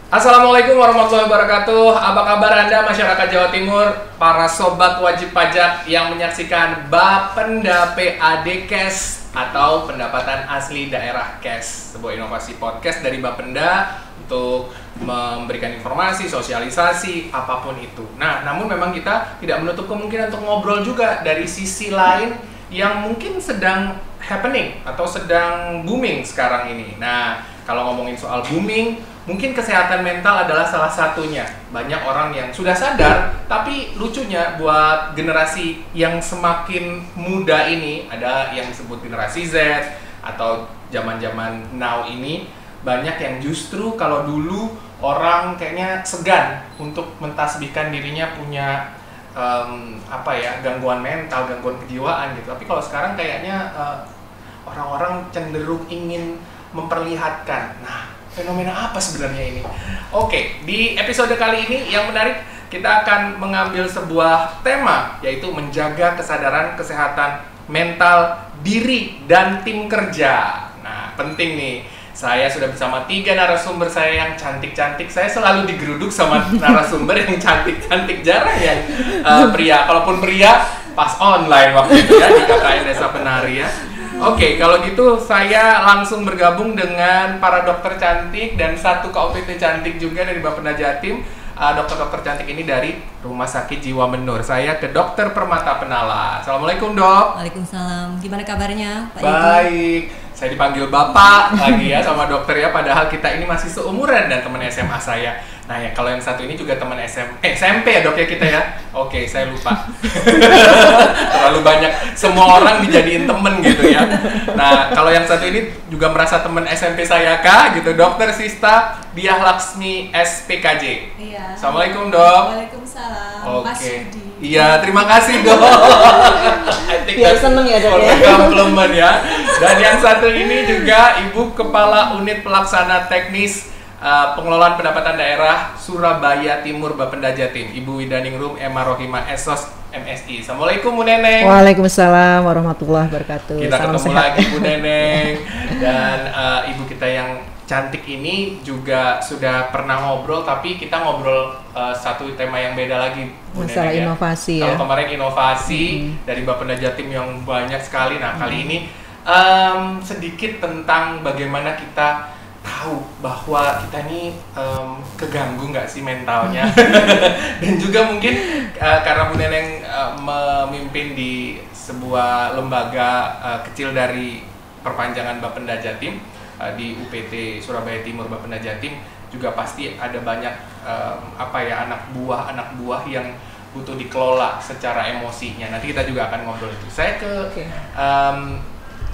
Assalamualaikum warahmatullahi wabarakatuh. Apa kabar Anda masyarakat Jawa Timur, para sobat wajib pajak yang menyaksikan Bapenda PAD Cash atau Pendapatan Asli Daerah Cash, sebuah inovasi podcast dari Bapenda untuk memberikan informasi, sosialisasi, apapun itu. Nah, namun memang kita tidak menutup kemungkinan untuk ngobrol juga dari sisi lain yang mungkin sedang happening atau sedang booming sekarang ini. Nah, kalau ngomongin soal booming, mungkin kesehatan mental adalah salah satunya. Banyak orang yang sudah sadar, tapi lucunya buat generasi yang semakin muda ini, ada yang disebut generasi Z atau zaman-zaman now ini, banyak yang justru kalau dulu orang kayaknya segan untuk mentasbihkan dirinya punya gangguan mental, gangguan kejiwaan gitu. Tapi kalau sekarang kayaknya orang-orang cenderung ingin memperlihatkan. Nah, fenomena apa sebenarnya ini? Oke, di episode kali ini yang menarik, kita akan mengambil sebuah tema, yaitu menjaga kesadaran kesehatan mental diri dan tim kerja. Nah, penting nih. Saya sudah bersama 3 narasumber saya yang cantik-cantik. Saya selalu digeruduk sama narasumber yang cantik-cantik, jarang ya pria. Kalaupun pria, pas online waktu itu ya di KKN Desa Penari ya. Oke, kalau gitu saya langsung bergabung dengan para dokter cantik dan satu KOPT cantik juga dari Bapenda Jatim. Dokter-dokter cantik ini dari Rumah Sakit Jiwa Menur. Saya ke Dokter Permata Penala. Assalamualaikum, Dok. Waalaikumsalam. Gimana kabarnya, Pak Yudi? Baik. Saya dipanggil Bapak lagi ya sama dokter ya, padahal kita ini masih seumuran dan teman SMA saya. Nah ya, kalau yang satu ini juga teman SMP ya dok ya kita ya. Oke, saya lupa. Terlalu banyak, semua orang dijadiin temen gitu ya. Nah, kalau yang satu ini juga merasa teman SMP saya kah gitu, Dokter Sista Diah Laksmi SPKJ. Iya. Assalamualaikum dok. Waalaikumsalam. Mas Oke. Yudi. Iya, terima kasih dok. Biar seneng ya dok ya. Komplement ya. Dan yang satu ini juga Ibu Kepala Unit Pelaksana Teknis Pengelolaan Pendapatan Daerah Surabaya Timur Bapenda Jatim, Ibu Widaningrum Emma Rohimah Esos MSI. Assalamualaikum Bu Neneng. Waalaikumsalam warahmatullahi wabarakatuh. Kita Salam ketemu sehat. lagi Bu Neneng. Dan Ibu kita yang cantik ini juga sudah pernah ngobrol, tapi kita ngobrol satu tema yang beda lagi Bu Masalah Neneng, inovasi ya. ya. Kalau kemarin inovasi dari Bapenda Jatim yang banyak sekali. Nah kali ini sedikit tentang bagaimana kita tahu bahwa kita ini keganggu nggak sih mentalnya. Dan juga mungkin karena Bu Neneng memimpin di sebuah lembaga kecil dari perpanjangan Bapenda Jatim di UPT Surabaya Timur Bapenda Jatim, juga pasti ada banyak anak buah yang butuh dikelola secara emosinya. Nanti kita juga akan ngobrol itu. Saya ke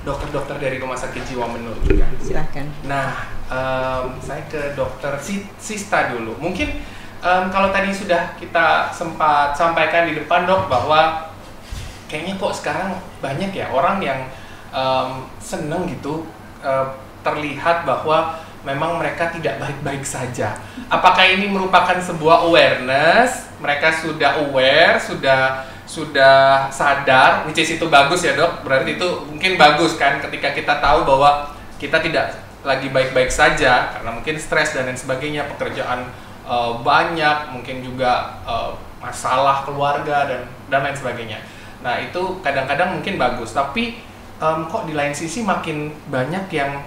dokter-dokter dari Rumah Sakit Jiwa Menur juga. Silahkan. Nah, saya ke Dokter Sista dulu. Mungkin kalau tadi sudah kita sempat sampaikan di depan dok, bahwa kayaknya kok sekarang banyak ya orang yang seneng gitu terlihat bahwa memang mereka tidak baik-baik saja. Apakah ini merupakan sebuah awareness? Mereka sudah aware, sudah sadar, which is itu bagus ya dok, berarti itu mungkin bagus kan ketika kita tahu bahwa kita tidak lagi baik-baik saja karena mungkin stres dan lain sebagainya, pekerjaan banyak, mungkin juga masalah keluarga dan lain sebagainya. Nah itu kadang-kadang mungkin bagus, tapi kok di lain sisi makin banyak yang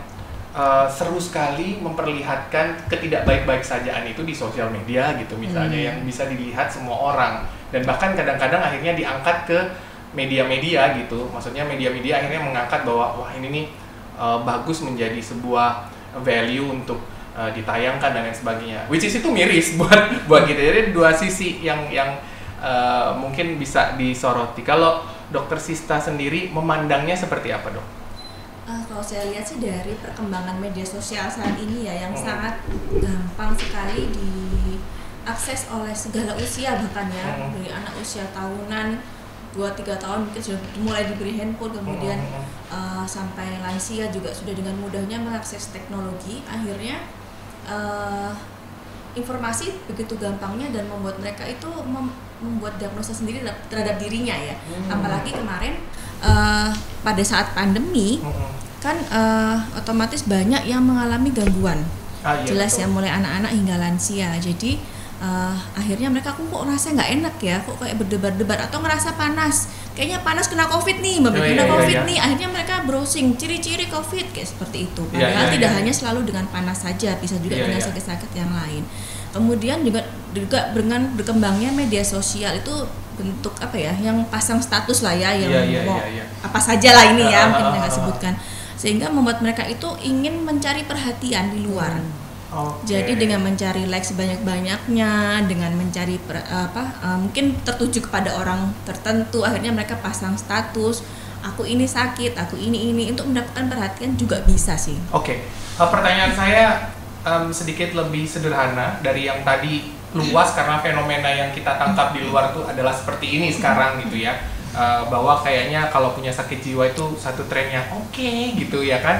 seru sekali memperlihatkan ketidakbaik-baik sajaan itu di sosial media gitu misalnya, yang bisa dilihat semua orang. Dan bahkan kadang-kadang akhirnya diangkat ke media-media gitu. Maksudnya media-media akhirnya mengangkat bahwa wah ini nih bagus menjadi sebuah value untuk ditayangkan dan lain sebagainya. Which is itu miris buat kita. Jadi dua sisi yang mungkin bisa disoroti. Kalau Dokter Sista sendiri memandangnya seperti apa dok? Kalau saya lihat sih dari perkembangan media sosial saat ini ya, yang sangat gampang sekali diakses oleh segala usia, bahkan ya dari anak usia tahunan 2-3 tahun mungkin sudah mulai diberi handphone, kemudian sampai lansia juga sudah dengan mudahnya mengakses teknologi. Akhirnya informasi begitu gampangnya dan membuat mereka itu membuat diagnosa sendiri terhadap dirinya ya. Apalagi kemarin pada saat pandemi kan otomatis banyak yang mengalami gangguan jelas betul. ya, mulai anak-anak hingga lansia. Jadi akhirnya mereka kok ngerasa nggak enak ya, kok kayak berdebar-debar atau ngerasa panas, kayaknya panas kena COVID nih, kena COVID nih. Akhirnya mereka browsing ciri-ciri COVID kayak seperti itu. Padahal tidak hanya selalu dengan panas saja, bisa juga dengan sakit-sakit yang lain. Kemudian juga dengan berkembangnya media sosial itu bentuk apa ya, yang pasang status lah ya, yang mau apa saja lah ini ya, mungkin nggak sebutkan, sehingga membuat mereka itu ingin mencari perhatian di luar. Jadi dengan mencari like sebanyak-banyaknya, dengan mencari mungkin tertuju kepada orang tertentu, akhirnya mereka pasang status, aku ini sakit, aku ini untuk mendapatkan perhatian juga bisa sih. Pertanyaan saya sedikit lebih sederhana dari yang tadi luas, karena fenomena yang kita tangkap di luar tuh adalah seperti ini sekarang gitu ya. Bahwa kayaknya kalau punya sakit jiwa itu satu trennya gitu ya kan,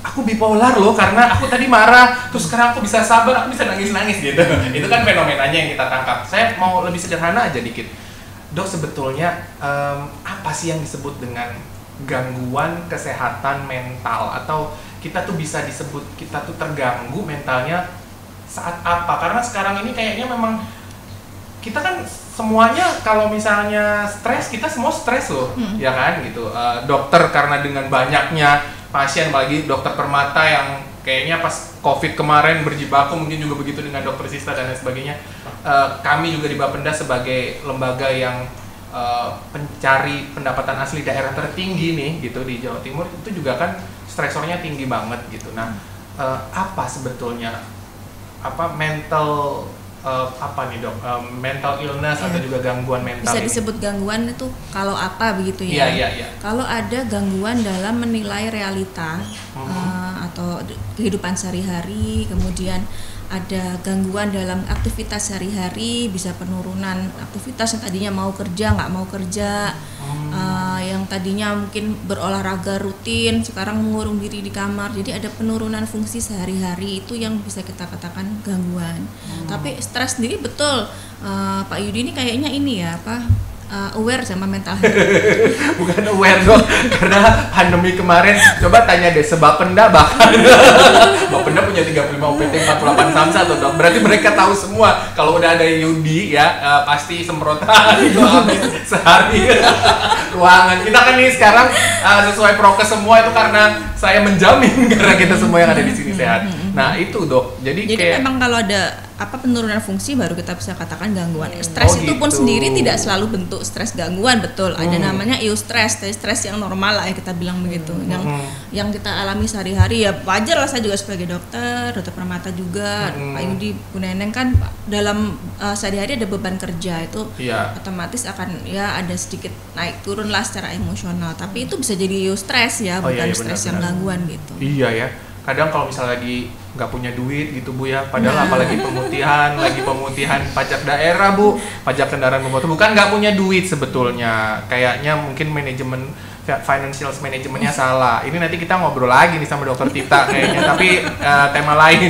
aku bipolar loh karena aku tadi marah terus sekarang aku bisa sabar, aku bisa nangis gitu. Itu kan fenomenanya yang kita tangkap. Saya mau lebih sederhana aja dikit, Dok. Sebetulnya apa sih yang disebut dengan gangguan kesehatan mental, atau kita tuh bisa disebut kita tuh terganggu mentalnya saat apa? Karena sekarang ini kayaknya memang kita kan semuanya kalau misalnya stres, kita semua stres loh, ya kan gitu. Dokter karena dengan banyaknya pasien, apalagi dokter permata yang kayaknya pas COVID kemarin berjibaku, mungkin juga begitu dengan dokter Sista dan lain sebagainya. Kami juga di Bapenda sebagai lembaga yang pencari pendapatan asli daerah tertinggi nih gitu di Jawa Timur, itu juga kan stresornya tinggi banget gitu. Nah, apa sebetulnya mental mental illness atau juga gangguan mental bisa ini? Disebut gangguan itu kalau apa begitu ya? Iya. Kalau ada gangguan dalam menilai realita atau kehidupan sehari-hari, kemudian ada gangguan dalam aktivitas sehari-hari, bisa penurunan aktivitas yang tadinya mau kerja nggak mau kerja, yang tadinya mungkin berolahraga rutin sekarang mengurung diri di kamar, jadi ada penurunan fungsi sehari-hari, itu yang bisa kita katakan gangguan. Tapi stres sendiri betul, Pak Yudi ini kayaknya ini ya aware sama mental health. Bukan aware dong, karena pandemi kemarin coba tanya deh Sebapenda, bahkan Bapenda punya 35 OPT 48 Samsat tuh Dok. Berarti mereka tahu semua kalau udah ada Yudi ya, pasti semprotan itu habis sehari ruangan. Kita kan nih sekarang sesuai prokes semua, itu karena saya menjamin karena kita semua yang ada di sini sehat. Nah itu Dok, jadi kayak memang kalau ada penurunan fungsi baru kita bisa katakan gangguan. Stres itu pun sendiri tidak selalu bentuk stres gangguan, betul. Ada namanya eustress, stres yang normal lah ya kita bilang begitu. Yang kita alami sehari-hari ya wajar lah, saya juga sebagai dokter permata juga, Pak Yudi, Bu Neneng kan dalam sehari-hari ada beban kerja, itu otomatis akan ya ada sedikit naik turun lah secara emosional. Tapi itu bisa jadi eustress ya, bukan stres yang gangguan gitu. Iya ya. Kadang kalau misalnya lagi nggak punya duit gitu Bu ya, padahal apalagi pemutihan pajak daerah Bu, pajak kendaraan bermotor, bukan nggak punya duit sebetulnya, kayaknya mungkin manajemen financial manajemennya salah. Ini nanti kita ngobrol lagi nih sama Dokter Tita kayaknya, tapi tema lain.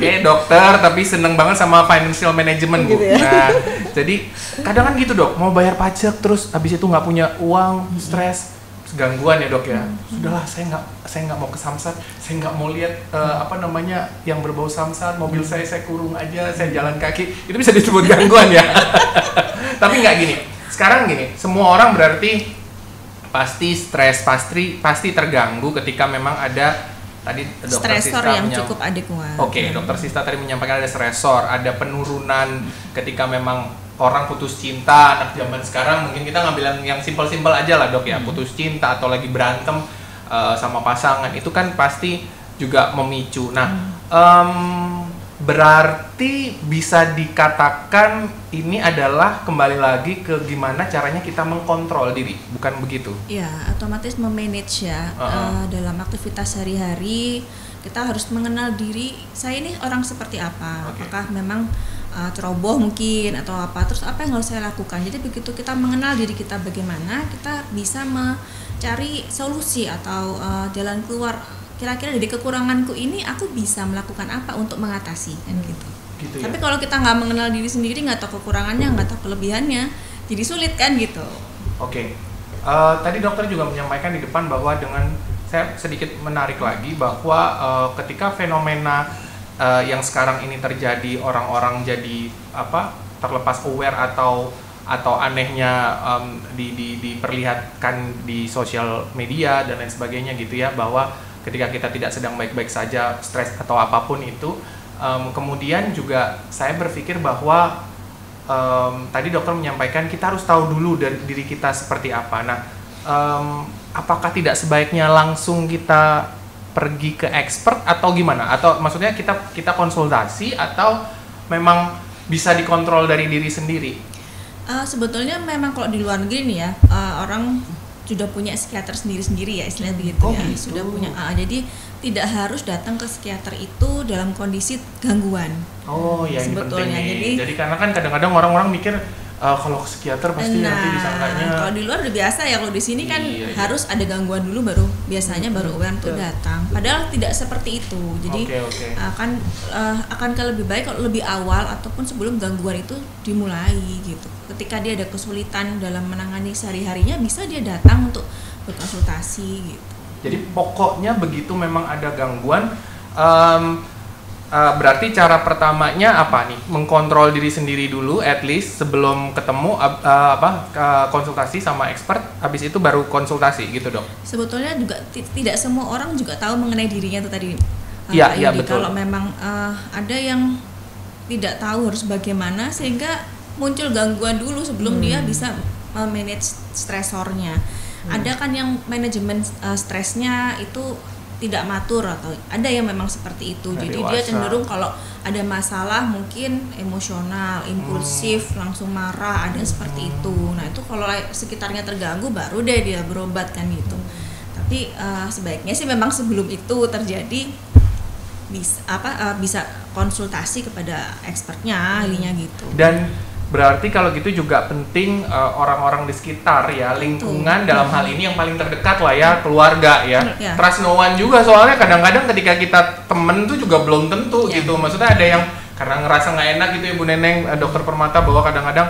Kayak dokter tapi seneng banget sama financial management Bu. Gitu ya? Nah, jadi kadang kan gitu Dok, mau bayar pajak terus habis itu nggak punya uang, stres. Gangguan ya Dok ya. Sudahlah, saya nggak mau ke Samsat, saya nggak mau lihat yang berbau Samsat, mobil saya kurung aja, saya jalan kaki. Itu bisa disebut gangguan ya. Tapi nggak gini. Sekarang gini, semua orang berarti pasti stres, pasti terganggu ketika memang ada tadi Dokter stresor Sista yang cukup adekuat. Dokter Sista tadi menyampaikan ada stresor, ada penurunan ketika memang orang putus cinta. Anak zaman sekarang mungkin kita ngambil yang simpel-simpel aja lah Dok ya, putus cinta atau lagi berantem sama pasangan, itu kan pasti juga memicu. Nah, berarti bisa dikatakan ini adalah kembali lagi ke gimana caranya kita mengkontrol diri, bukan begitu? Ya, otomatis memanage ya. Dalam aktivitas sehari-hari kita harus mengenal diri, saya ini orang seperti apa, apakah memang ceroboh mungkin atau apa, terus apa yang harus saya lakukan. Jadi begitu kita mengenal diri kita bagaimana, kita bisa mencari solusi atau jalan keluar. Kira-kira dari kekuranganku ini aku bisa melakukan apa untuk mengatasi kan gitu ya? Tapi kalau kita nggak mengenal diri sendiri, nggak tahu kekurangannya, nggak tahu kelebihannya, jadi sulit kan gitu. Tadi dokter juga menyampaikan di depan bahwa dengan, saya sedikit menarik lagi bahwa ketika fenomena yang sekarang ini terjadi, orang-orang jadi terlepas aware atau anehnya diperlihatkan di sosial media dan lain sebagainya gitu ya, bahwa ketika kita tidak sedang baik-baik saja, stres atau apapun itu, kemudian juga saya berpikir bahwa tadi dokter menyampaikan kita harus tahu dulu dari diri kita seperti apa. Nah, apakah tidak sebaiknya langsung kita pergi ke expert atau gimana? Atau maksudnya kita konsultasi atau memang bisa dikontrol dari diri sendiri? Sebetulnya memang kalau di luar negeri nih ya, orang sudah punya psikiater sendiri-sendiri ya, istilahnya begitu ya. Gitu. Sudah punya, jadi tidak harus datang ke psikiater itu dalam kondisi gangguan. Oh ya, ini sebetulnya. penting nih. Jadi karena kan kadang-kadang orang-orang mikir kalau ke psikiater pasti nanti disangkanya. Kalau di luar udah biasa ya, kalau di sini kan harus ada gangguan dulu baru baru aware untuk datang. Padahal tidak seperti itu. Jadi akan lebih baik kalau lebih awal ataupun sebelum gangguan itu dimulai gitu. Ketika dia ada kesulitan dalam menangani sehari-harinya, bisa dia datang untuk berkonsultasi gitu. Jadi pokoknya begitu memang ada gangguan, berarti cara pertamanya apa nih? Mengkontrol diri sendiri dulu, at least sebelum ketemu konsultasi sama expert. Habis itu baru konsultasi gitu dok. Sebetulnya juga tidak semua orang juga tahu mengenai dirinya itu tadi. Iya betul. Kalau memang ada yang tidak tahu harus bagaimana, sehingga muncul gangguan dulu sebelum dia bisa manage stresornya. Ada kan yang manajemen stresnya itu tidak matur, atau ada yang memang seperti itu. Jadi dia cenderung kalau ada masalah mungkin emosional, impulsif, langsung marah, ada seperti itu. Nah itu kalau sekitarnya terganggu baru deh dia berobat kan gitu. Tapi sebaiknya sih memang sebelum itu terjadi bisa konsultasi kepada expertnya, ahlinya gitu. Dan berarti kalau gitu juga penting orang-orang di sekitar ya, lingkungan dalam hal ini yang paling terdekat lah ya, keluarga ya. Trust no one juga, soalnya kadang-kadang ketika kita temen tuh juga belum tentu gitu. Maksudnya ada yang karena ngerasa nggak enak gitu ya Bu Neneng, Dokter Permata, bahwa kadang-kadang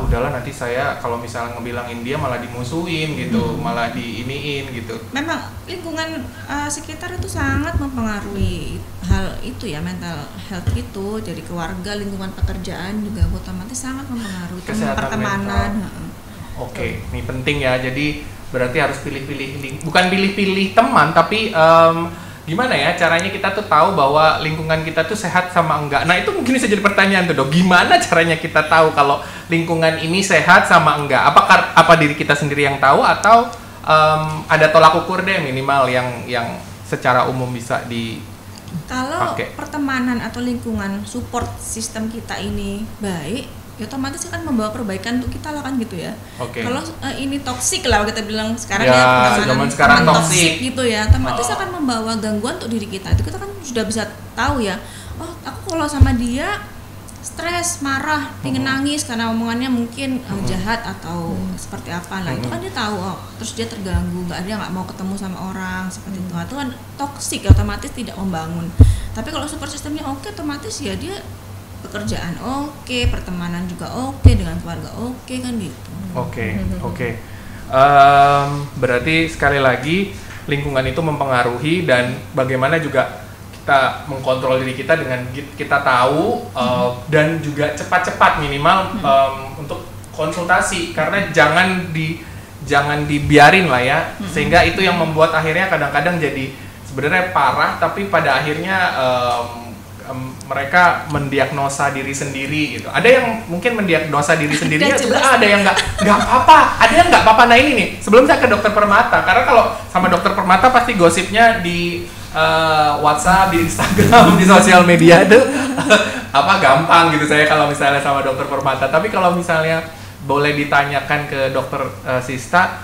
udahlah nanti saya kalau misalnya ngebilangin dia malah dimusuhin gitu, malah diiniin gitu. Memang lingkungan sekitar itu sangat mempengaruhi hal itu ya, mental health itu. Jadi keluarga, lingkungan pekerjaan juga otomatis sangat mempengaruhi pertemanan. Oke, ini penting ya. Jadi berarti harus pilih-pilih, bukan pilih-pilih teman, tapi gimana ya caranya kita tuh tahu bahwa lingkungan kita tuh sehat sama enggak. Nah itu mungkin bisa jadi pertanyaan tuh dok, gimana caranya kita tahu kalau lingkungan ini sehat sama enggak? Apa diri kita sendiri yang tahu, atau ada tolak ukur deh minimal yang secara umum bisa dipakai? Kalau pertemanan atau lingkungan support sistem kita ini baik, ya otomatis akan membawa perbaikan untuk kita lah kan gitu ya. Kalau ini toksik lah kita bilang sekarang ya, zaman sekarang toksik gitu ya, otomatis akan membawa gangguan untuk diri kita. Itu kita kan sudah bisa tahu ya, oh aku kalau sama dia stres, marah, pengen nangis karena omongannya mungkin jahat atau seperti apa lah. Itu kan dia tahu, terus dia terganggu, dia nggak mau ketemu sama orang seperti itu. Itu kan toksik, otomatis tidak membangun. Tapi kalau support sistemnya otomatis ya dia pekerjaan pertemanan juga dengan keluarga kan gitu. Berarti sekali lagi lingkungan itu mempengaruhi, dan bagaimana juga kita mengkontrol diri kita dengan kita tahu dan juga cepat-cepat minimal untuk konsultasi, karena jangan dibiarin lah ya, sehingga itu yang membuat akhirnya kadang-kadang jadi sebenarnya parah, tapi pada akhirnya mereka mendiagnosa diri sendiri gitu. Ada yang mungkin mendiagnosa diri sendiri, ada yang nggak apa-apa, ada yang nggak apa-apa. Nah ini nih, sebelum saya ke Dokter Permata, karena kalau sama Dokter Permata pasti gosipnya di WhatsApp, di Instagram, di sosial media itu gampang gitu saya kalau misalnya sama Dokter Permata. Tapi kalau misalnya boleh ditanyakan ke Dokter Sista,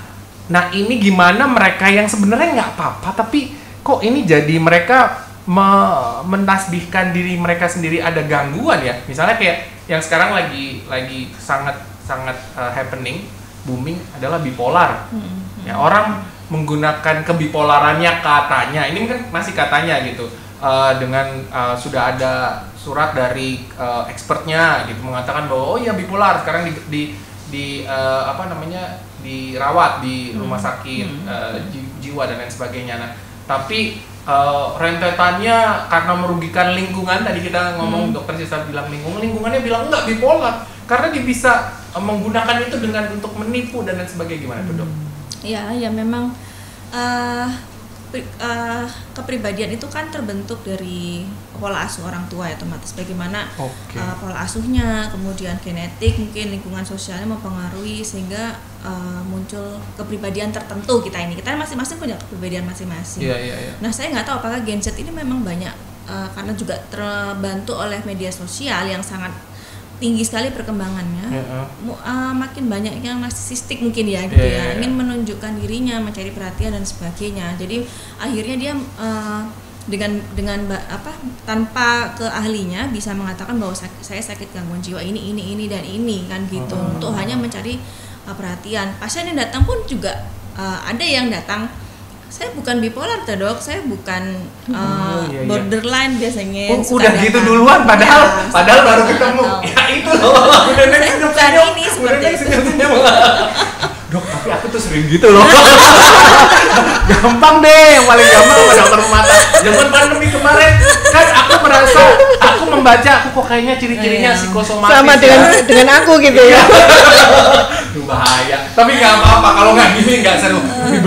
nah ini gimana mereka yang sebenarnya nggak apa-apa, tapi kok ini jadi mereka mentasbihkan diri mereka sendiri ada gangguan ya. Misalnya kayak yang sekarang lagi sangat happening, booming adalah bipolar. Ya, orang menggunakan kebipolarannya katanya, ini kan masih katanya gitu, dengan sudah ada surat dari expertnya gitu mengatakan bahwa bipolar sekarang dirawat di rumah sakit jiwa dan lain sebagainya. Nah, tapi rentetannya karena merugikan lingkungan. Tadi kita ngomong dokter Sista bilang lingkungannya bilang enggak bipolar karena dia bisa menggunakan itu dengan untuk menipu dan lain sebagainya. Gimana tuh dok? Ya memang kepribadian itu kan terbentuk dari pola asuh orang tua ya, otomatis bagaimana pola asuhnya, kemudian genetik, mungkin lingkungan sosialnya mempengaruhi sehingga muncul kepribadian tertentu kita masing-masing punya kepribadian masing-masing. Nah saya nggak tahu apakah Gen Z ini memang banyak karena juga terbantu oleh media sosial yang sangat tinggi sekali perkembangannya, makin banyak yang narsisistik mungkin ya gitu ya, ingin menunjukkan dirinya, mencari perhatian dan sebagainya. Jadi akhirnya dia dengan tanpa ke ahlinya bisa mengatakan bahwa saya sakit gangguan jiwa ini dan ini kan gitu, untuk hanya mencari perhatian. Pasien yang datang pun juga ada yang datang, saya bukan bipolar tuh dok, saya bukan borderline biasanya. Udah gitu duluan padahal baru ketemu. Ya itu loh. Saya bukan ini seperti itu. Dok, tapi aku tuh sering gitu loh. Gampang deh, yang paling gampang sama dokter mata. Zaman pandemi kemarin kan aku membaca aku kok kayaknya ciri-cirinya psikosomatis. Sama dengan aku gitu ya. Itu bahaya. Tapi nggak apa-apa kalau nggak gini nggak seru. Tapi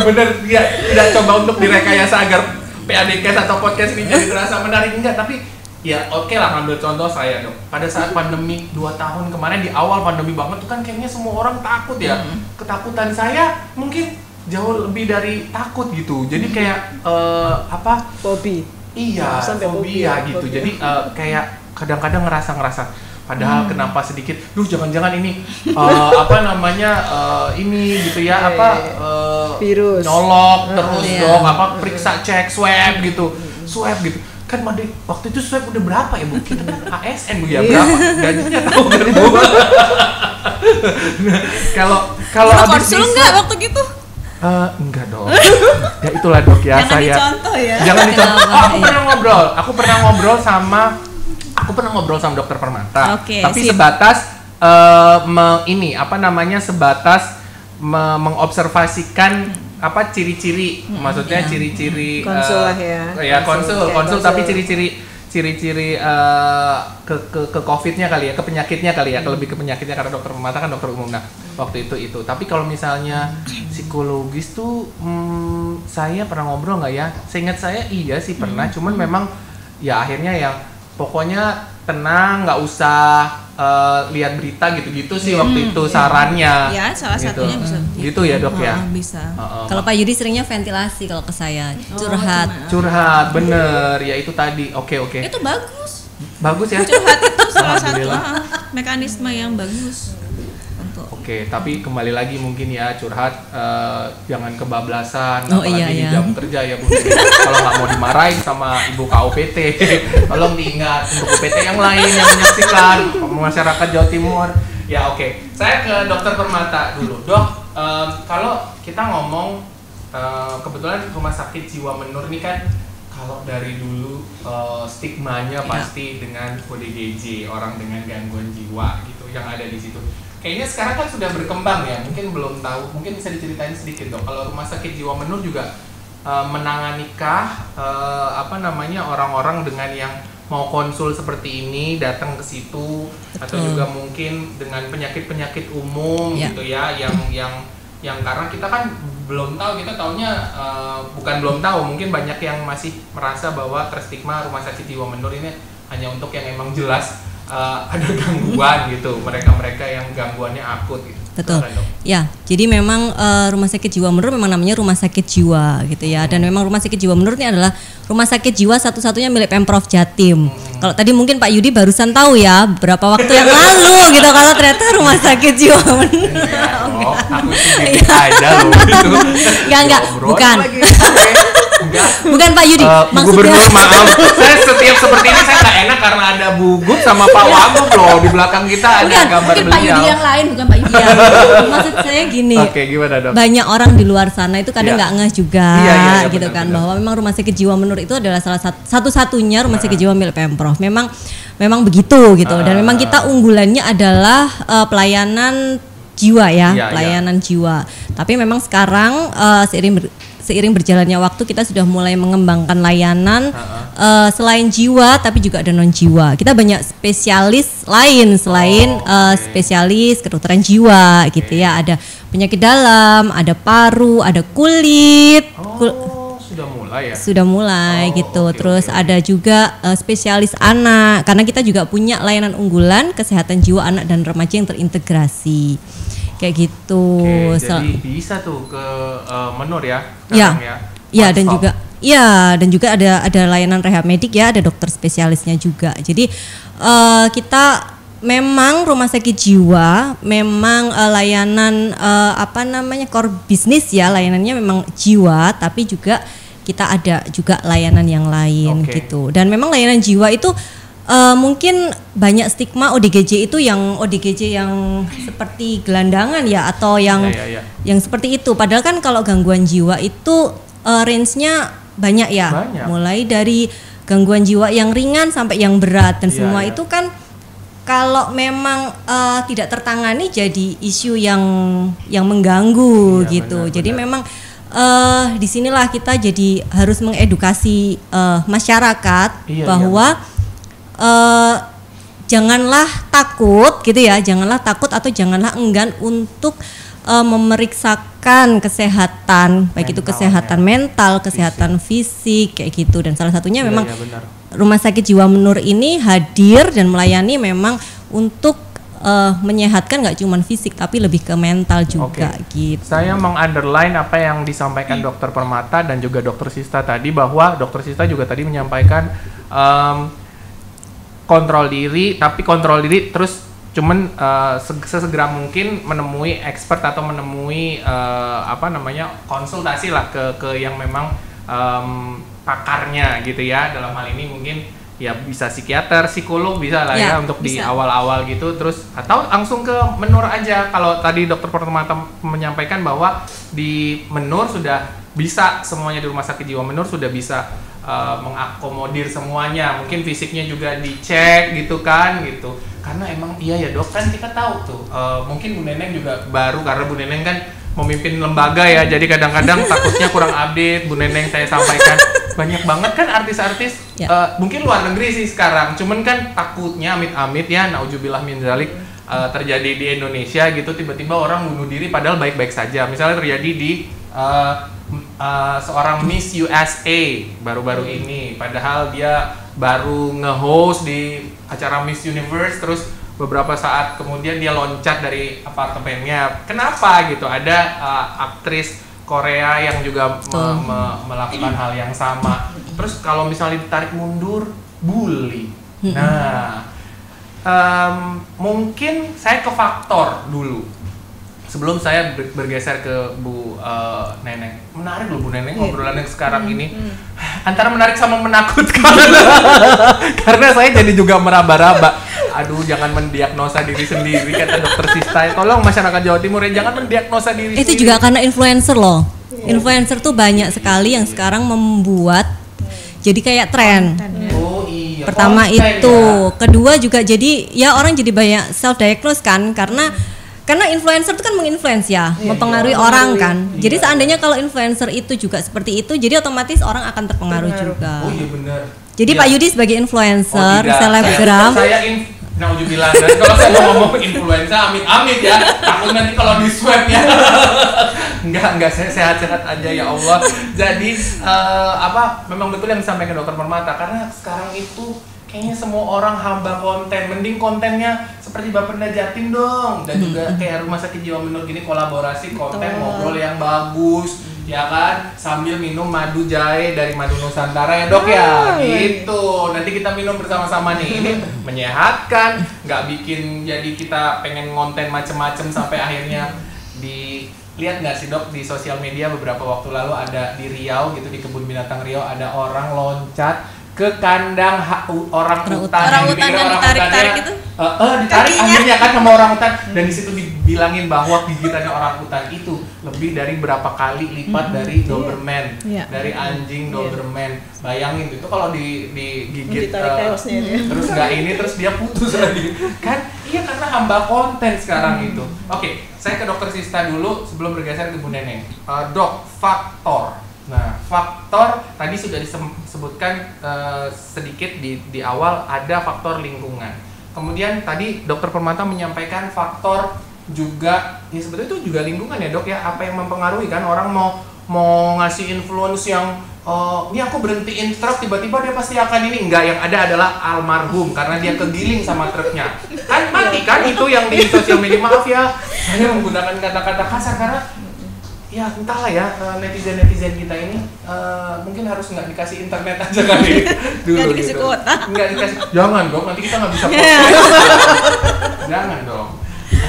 bener dia tidak coba untuk direkayasa agar PADcast atau podcast ini jadi terasa menarik, enggak, tapi ya oke lah, ngambil contoh saya dong. Pada saat pandemi 2 tahun kemarin, di awal pandemi banget tuh kan kayaknya semua orang takut ya. Ketakutan saya mungkin jauh lebih dari takut gitu. Jadi kayak Fobi. Iya, fobia gitu. Jadi kayak kadang-kadang ngerasa padahal kenapa sedikit, jangan-jangan ini ini gitu ya, virus nyolok terus dong, periksa cek swab gitu kan. Waktu itu swab udah berapa ya, mungkin ASN Bu ya, berapa gajinya tahu kan Bu? Kalau habis konsul nggak waktu gitu? Enggak dong. Ya itulah dok ya. Jangan dicontoh ya. Jangan dicontoh. Aku pernah ngobrol sama dokter Permata. Tapi sebatas sebatas mengobservasikan ciri-ciri, maksudnya ciri-ciri konsul lah ya. Ya konsul, tapi ciri-ciri ke COVID-nya kali ya, ke penyakitnya kali ya, lebih ke penyakitnya karena dokter mata kan dokter umum. Nah, waktu itu. Tapi kalau misalnya psikologis tuh saya pernah ngobrol nggak ya? Seingat saya iya sih pernah, cuman memang ya akhirnya yang pokoknya tenang, nggak usah lihat berita gitu-gitu sih waktu itu sarannya. Ya, salah satunya bisa. Gitu ya dok ya. Bisa. Kalau Pak Yudi seringnya ventilasi kalau ke saya, curhat, bener ya itu tadi. Oke. Itu bagus ya. Curhat itu salah satu mekanisme yang bagus. Oke, tapi kembali lagi mungkin ya, curhat jangan kebablasan, apalagi di jam kerja ya Bu. Kalau nggak mau dimarahin sama Ibu KUPT, tolong diingat untuk UPT yang lain yang menyaksikan masyarakat Jawa Timur. Ya oke. Saya ke dokter Permata dulu. Dok, kalau kita ngomong kebetulan Rumah Sakit Jiwa Menur ini kan kalau dari dulu stigmanya pasti dengan ODGJ, orang dengan gangguan jiwa gitu yang ada di situ. Kayaknya sekarang kan sudah berkembang ya, mungkin belum tahu, mungkin bisa diceritain sedikit dok. Kalau Rumah Sakit Jiwa Menur juga menanganikah orang-orang dengan yang mau konsul seperti ini datang ke situ, atau juga mungkin dengan penyakit-penyakit umum gitu ya, yang karena kita kan belum tahu, kita taunya mungkin banyak yang masih merasa bahwa terstigma Rumah Sakit Jiwa Menur ini hanya untuk yang emang jelas ada gangguan gitu, mereka yang gangguannya akut gitu. Betul. Ya, jadi memang Rumah Sakit Jiwa Menur memang namanya Rumah Sakit Jiwa gitu ya. Dan memang Rumah Sakit Jiwa Menur ini adalah rumah sakit jiwa satu-satunya milik Pemprov Jatim. Kalau tadi mungkin Pak Yudi barusan tahu ya berapa waktu yang lalu gitu kalau ternyata Rumah Sakit Jiwa Menur. Aku sih aja loh gitu. Enggak, bukan. Bukan Pak Yudi. Gubernur, maaf. Saya setiap seperti ini saya nggak enak karena ada Bu Gup sama Pak Wagub loh di belakang kita, ada gambar beliau. Pak Yudi yang lain, bukan Pak Yudi. Maksud saya gini. Oke, gimana dok? Banyak orang di luar sana itu kadang nggak ngeh juga, gitu benar, kan, bahwa memang Rumah Sakit Jiwa Menur itu adalah salah satu-satunya rumah sakit jiwa milik Pemprov. Memang begitu gitu. Dan memang kita unggulannya adalah pelayanan jiwa ya, pelayanan jiwa. Tapi memang sekarang seiring seiring berjalannya waktu kita sudah mulai mengembangkan layanan selain jiwa tapi juga ada non jiwa. Kita banyak spesialis lain selain spesialis kedokteran jiwa gitu ya. Ada penyakit dalam, ada paru, ada kulit. Sudah mulai ya? Sudah mulai gitu. Terus ada juga spesialis anak karena kita juga punya layanan unggulan kesehatan jiwa anak dan remaja yang terintegrasi. Kayak gitu. Jadi bisa tuh ke Menur ya? Iya dan juga ada layanan rehab medik ya, ada dokter spesialisnya juga. Jadi kita memang rumah sakit jiwa memang layanan core bisnis ya, layanannya memang jiwa tapi juga kita ada juga layanan yang lain gitu. Dan memang layanan jiwa itu mungkin banyak stigma ODGJ itu yang seperti gelandangan ya atau yang seperti itu. Padahal kan kalau gangguan jiwa itu range-nya banyak ya. Mulai dari gangguan jiwa yang ringan sampai yang berat dan semua itu kan kalau memang tidak tertangani jadi isu yang mengganggu gitu. Jadi memang disinilah kita jadi harus mengedukasi masyarakat bahwa janganlah takut gitu ya, janganlah takut atau janganlah enggan untuk memeriksakan kesehatan, baik itu kesehatan mental, kesehatan fisik kayak gitu. Dan salah satunya memang Rumah Sakit Jiwa Menur ini hadir dan melayani memang untuk menyehatkan nggak cuma fisik tapi lebih ke mental juga gitu. Saya meng-underline apa yang disampaikan Dokter Permata dan juga Dokter Sista tadi, bahwa Dokter Sista juga tadi menyampaikan kontrol diri terus cuman sesegera mungkin menemui expert atau menemui konsultasi lah ke yang memang pakarnya gitu ya. Dalam hal ini mungkin ya bisa psikiater, psikolog bisa lah ya untuk di awal-awal gitu, terus atau langsung ke Menur aja. Kalau tadi Dokter Permata menyampaikan bahwa di Menur sudah bisa semuanya, di Rumah Sakit Jiwa Menur sudah bisa mengakomodir semuanya, mungkin fisiknya juga dicek gitu kan gitu. Karena emang iya ya Dok, kan kita tahu tuh mungkin Bu Neneng juga baru, karena Bu Neneng kan memimpin lembaga ya, jadi kadang-kadang takutnya kurang update. Bu Neneng saya sampaikan banyak banget kan artis-artis mungkin luar negeri sih sekarang, cuman kan takutnya amit-amit ya, nauzubillah min dzalik, terjadi di Indonesia gitu, tiba-tiba orang bunuh diri padahal baik-baik saja. Misalnya terjadi di seorang Miss USA baru-baru ini, padahal dia baru nge-host di acara Miss Universe, terus beberapa saat kemudian dia loncat dari apartemennya. Kenapa gitu? Ada aktris Korea yang juga melakukan hal yang sama. Terus kalau misalnya ditarik mundur, bully. Nah, mungkin saya ke faktor dulu sebelum saya bergeser ke Bu Neneng. Menarik loh Bu Neneng obrolan yang sekarang ini. Antara menarik sama menakutkan. Karena saya jadi juga meraba-raba. Aduh, jangan mendiagnosa diri sendiri, kata Dokter Sista. Tolong masyarakat Jawa Timur ya, jangan mendiagnosa diri itu sendiri. Juga karena influencer loh. Influencer tuh banyak sekali yang sekarang membuat jadi kayak tren. Oh iya. Pertama itu, kedua juga jadi ya orang jadi banyak self diagnose kan, karena influencer itu kan menginfluence ya, mempengaruhi orang kan. Jadi seandainya kalau influencer itu juga seperti itu, jadi otomatis orang akan terpengaruh juga. Oh iya benar. Jadi Pak Yudi sebagai influencer, selebgram. Nauzubillah, dan kalau saya ngomong influenza, amit-amit ya, takut nanti kalau di swab ya. Enggak, saya sehat-sehat aja ya Allah. Jadi memang betul yang disampaikan Dokter Permata, karena sekarang itu kayaknya semua orang hamba konten, mending kontennya seperti Bapenda Jatim dong, dan juga kayak Rumah Sakit Jiwa Menur gini, kolaborasi konten, ngobrol yang bagus, ya kan, sambil minum madu jahe dari Madu Nusantara ya Dok ya, gitu. Nanti kita minum bersama-sama nih, ini menyehatkan, nggak bikin jadi kita pengen ngonten macem-macem sampai akhirnya lihat nggak sih Dok di sosial media beberapa waktu lalu ada di Riau gitu, di kebun binatang Riau ada orang loncat ke kandang orang utan yang ditarik-tarik itu ditarik akhirnya kan sama orang utan, dan di situ dibilangin bahwa gigitannya orang utan itu lebih dari berapa kali lipat dari Doberman, dari anjing Doberman. Bayangin itu kalau digigit terus nggak ini, terus dia putus lagi kan. Iya, karena hamba konten sekarang itu. Oke, saya ke Dokter Sista dulu sebelum bergeser ke Bu Neneng. Dok, faktor Nah, faktor tadi sudah disebutkan sedikit di awal, ada faktor lingkungan. Kemudian tadi Dokter Permata menyampaikan faktor juga, ya sebetulnya itu juga lingkungan ya dok ya, apa yang mempengaruhi kan orang mau ngasih influence yang ini aku berhentiin truk tiba-tiba dia pasti akan ini, enggak, yang ada adalah almarhum karena dia kegiling sama truknya kan mati kan, itu yang di sosial media. Maaf ya saya menggunakan kata-kata kasar karena ya entahlah ya, netizen kita ini mungkin harus nggak dikasih internet aja kali dulu. Nggak dikasih gitu. kuota. Nggak dikasih, jangan dong, nanti kita nggak bisa podcast. Jangan dong,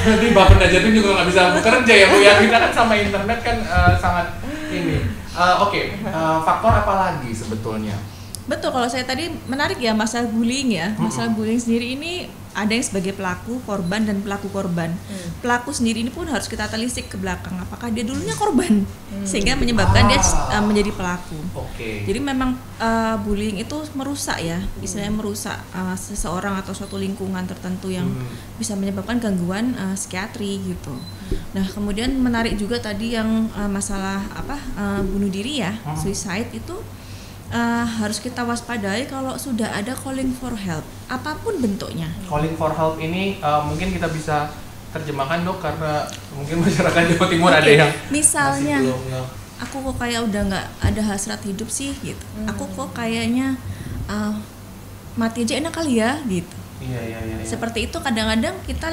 nanti Bapak Najatin juga nggak bisa bekerja ya Bu ya, kita kan sama internet kan sangat ini. Oke, faktor apa lagi sebetulnya? Betul, kalau saya tadi menarik ya masalah bullying ya. Masalah bullying sendiri ini ada yang sebagai pelaku, korban, dan pelaku korban. Pelaku sendiri ini pun harus kita telisik ke belakang. Apakah dia dulunya korban sehingga menyebabkan dia menjadi pelaku. Jadi memang bullying itu merusak ya, istilahnya merusak seseorang atau suatu lingkungan tertentu yang bisa menyebabkan gangguan psikiatri gitu. Nah kemudian menarik juga tadi yang masalah bunuh diri ya, suicide itu. Harus kita waspadai kalau sudah ada calling for help, apapun bentuknya. Calling for help ini mungkin kita bisa terjemahkan dok, karena mungkin masyarakat Jawa Timur ada yang misalnya aku kok kayak udah nggak ada hasrat hidup sih gitu, aku kok kayaknya mati aja enak kali ya gitu. Iya. Seperti itu kadang-kadang kita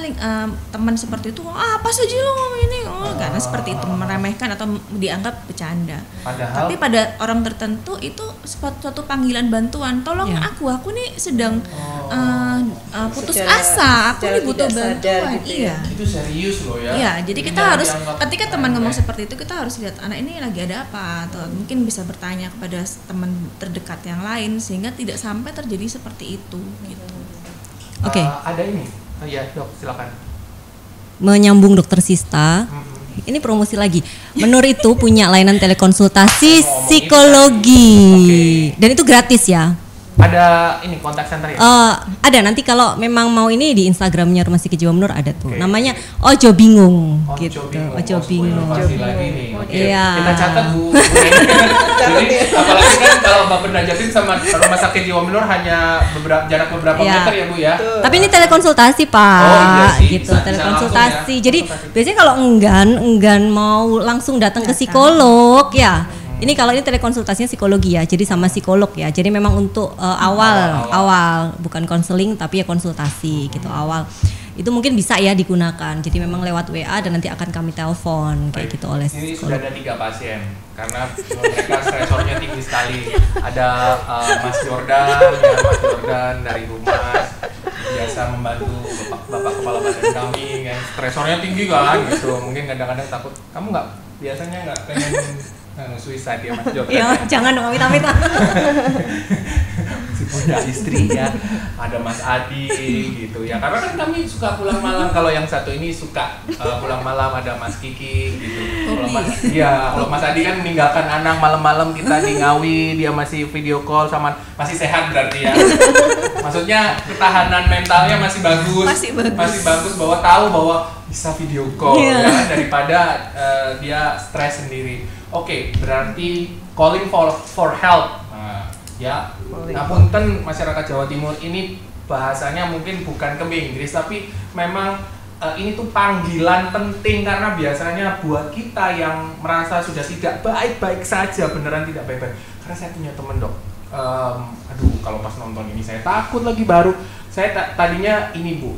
teman seperti itu, apa saja lo ngomong ini, karena seperti itu meremehkan atau dianggap bercanda. Tapi pada orang tertentu itu suatu panggilan bantuan, tolong aku nih sedang putus asa, aku nih butuh bantuan. Gitu ya. Itu serius loh ya. Iya, jadi kita harus ketika teman ngomong seperti itu kita harus lihat anak ini lagi ada apa, atau mungkin bisa bertanya kepada teman terdekat yang lain sehingga tidak sampai terjadi seperti itu gitu. Oke. Ada ini, ya dok silakan. Menyambung Dokter Sista, ini promosi lagi. Menur itu punya layanan telekonsultasi psikologi, dan itu gratis ya. Ada ini kontak center ya? Ada, nanti kalau memang mau ini di Instagramnya Rumah Sakit Jiwa Menur ada tuh. Namanya Ojo Bingung gitu. Ojo Bingung. Iya. Kita catat Bu. Jadi apalagi kan kalau Bapak Najatin sama Rumah Sakit Jiwa Menur hanya jarak beberapa meter ya Bu ya. Tapi ini telekonsultasi Pak. Iya sih, gitu, bisa telekonsultasi. Ya. Jadi biasanya kalau enggan mau langsung datang ke psikolog ya. Ini kalau ini telekonsultasinya psikologi ya, jadi sama psikolog ya. Jadi memang untuk awal bukan konseling tapi ya konsultasi gitu awal. Itu mungkin bisa ya digunakan. Jadi memang lewat WA dan nanti akan kami telepon kayak gitu oleh psikolog. Ini sudah ada 3 pasien karena mereka stresornya tinggi sekali. Ada Mas Jordan dari Humas, biasa membantu bapak kepala badan kami kan. Stresornya tinggi kan gitu. Mungkin kadang-kadang takut. Kamu biasanya nggak pengen suicide ya Mas Jordan? Ya, jangan dong, amit-amit. Punya istri ya, ada Mas Adi gitu ya, karena kan kami suka pulang malam. Kalau yang satu ini suka pulang malam, ada Mas Kiki gitu. Kalau Mas Adi kan meninggalkan anak malam-malam kita di Ngawi, dia masih video call sama, masih sehat berarti ya. Maksudnya ketahanan mentalnya masih bagus. Masih bagus bahwa tahu bahwa bisa video call ya, daripada dia stres sendiri. Oke, berarti calling for help. Ya, ngapunten masyarakat Jawa Timur ini bahasanya mungkin bukan ke Inggris, tapi memang ini tuh panggilan penting karena biasanya buat kita yang merasa sudah tidak baik-baik saja, beneran tidak baik-baik. Karena saya punya temen dok, kalau pas nonton ini saya takut lagi baru. Saya tadinya ini Bu,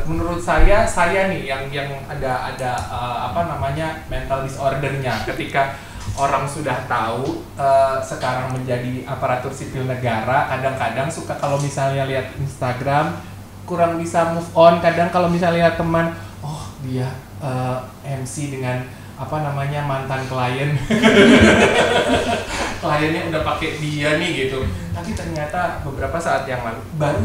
menurut saya nih yang ada mental disordernya ketika orang sudah tahu sekarang menjadi aparatur sipil negara, kadang-kadang suka kalau misalnya lihat Instagram kurang bisa move on. Kadang kalau misalnya lihat teman, dia MC dengan mantan klien, kliennya udah pakai dia nih gitu. Tapi ternyata beberapa saat yang lalu baru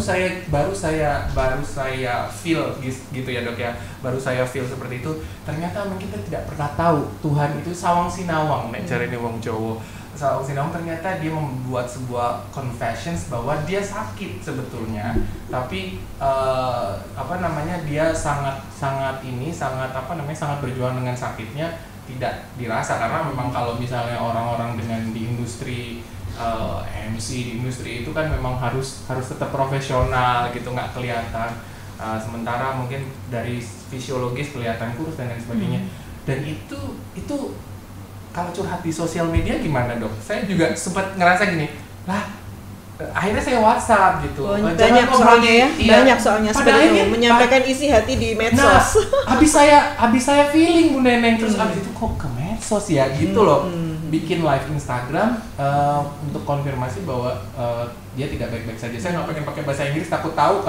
saya feel gitu ya dok ya, baru saya feel seperti itu. Ternyata kita tidak pernah tahu Tuhan itu sawang sinawang nek carane wong Jawa. Sawang sinawang ternyata dia membuat sebuah confessions bahwa dia sakit sebetulnya, tapi dia sangat berjuang dengan sakitnya. tidak dirasa, karena memang kalau misalnya orang-orang dengan di industri MC di industri itu kan memang harus tetap profesional gitu, nggak kelihatan. Sementara mungkin dari fisiologis kelihatan kurus dan lain sebagainya. Dan itu kalau curhat di sosial media gimana, Dok? Saya juga sempat ngerasa gini, akhirnya saya WhatsApp gitu. Banyak soalnya ya, banyak soalnya seperti itu menyampaikan isi hati di medsos. Habis saya feeling Bu Neneng, terus habis itu kok ke medsos ya gitu loh. Bikin live Instagram untuk konfirmasi bahwa dia tidak baik-baik saja. Saya nggak pengen pakai bahasa Inggris, takut tahu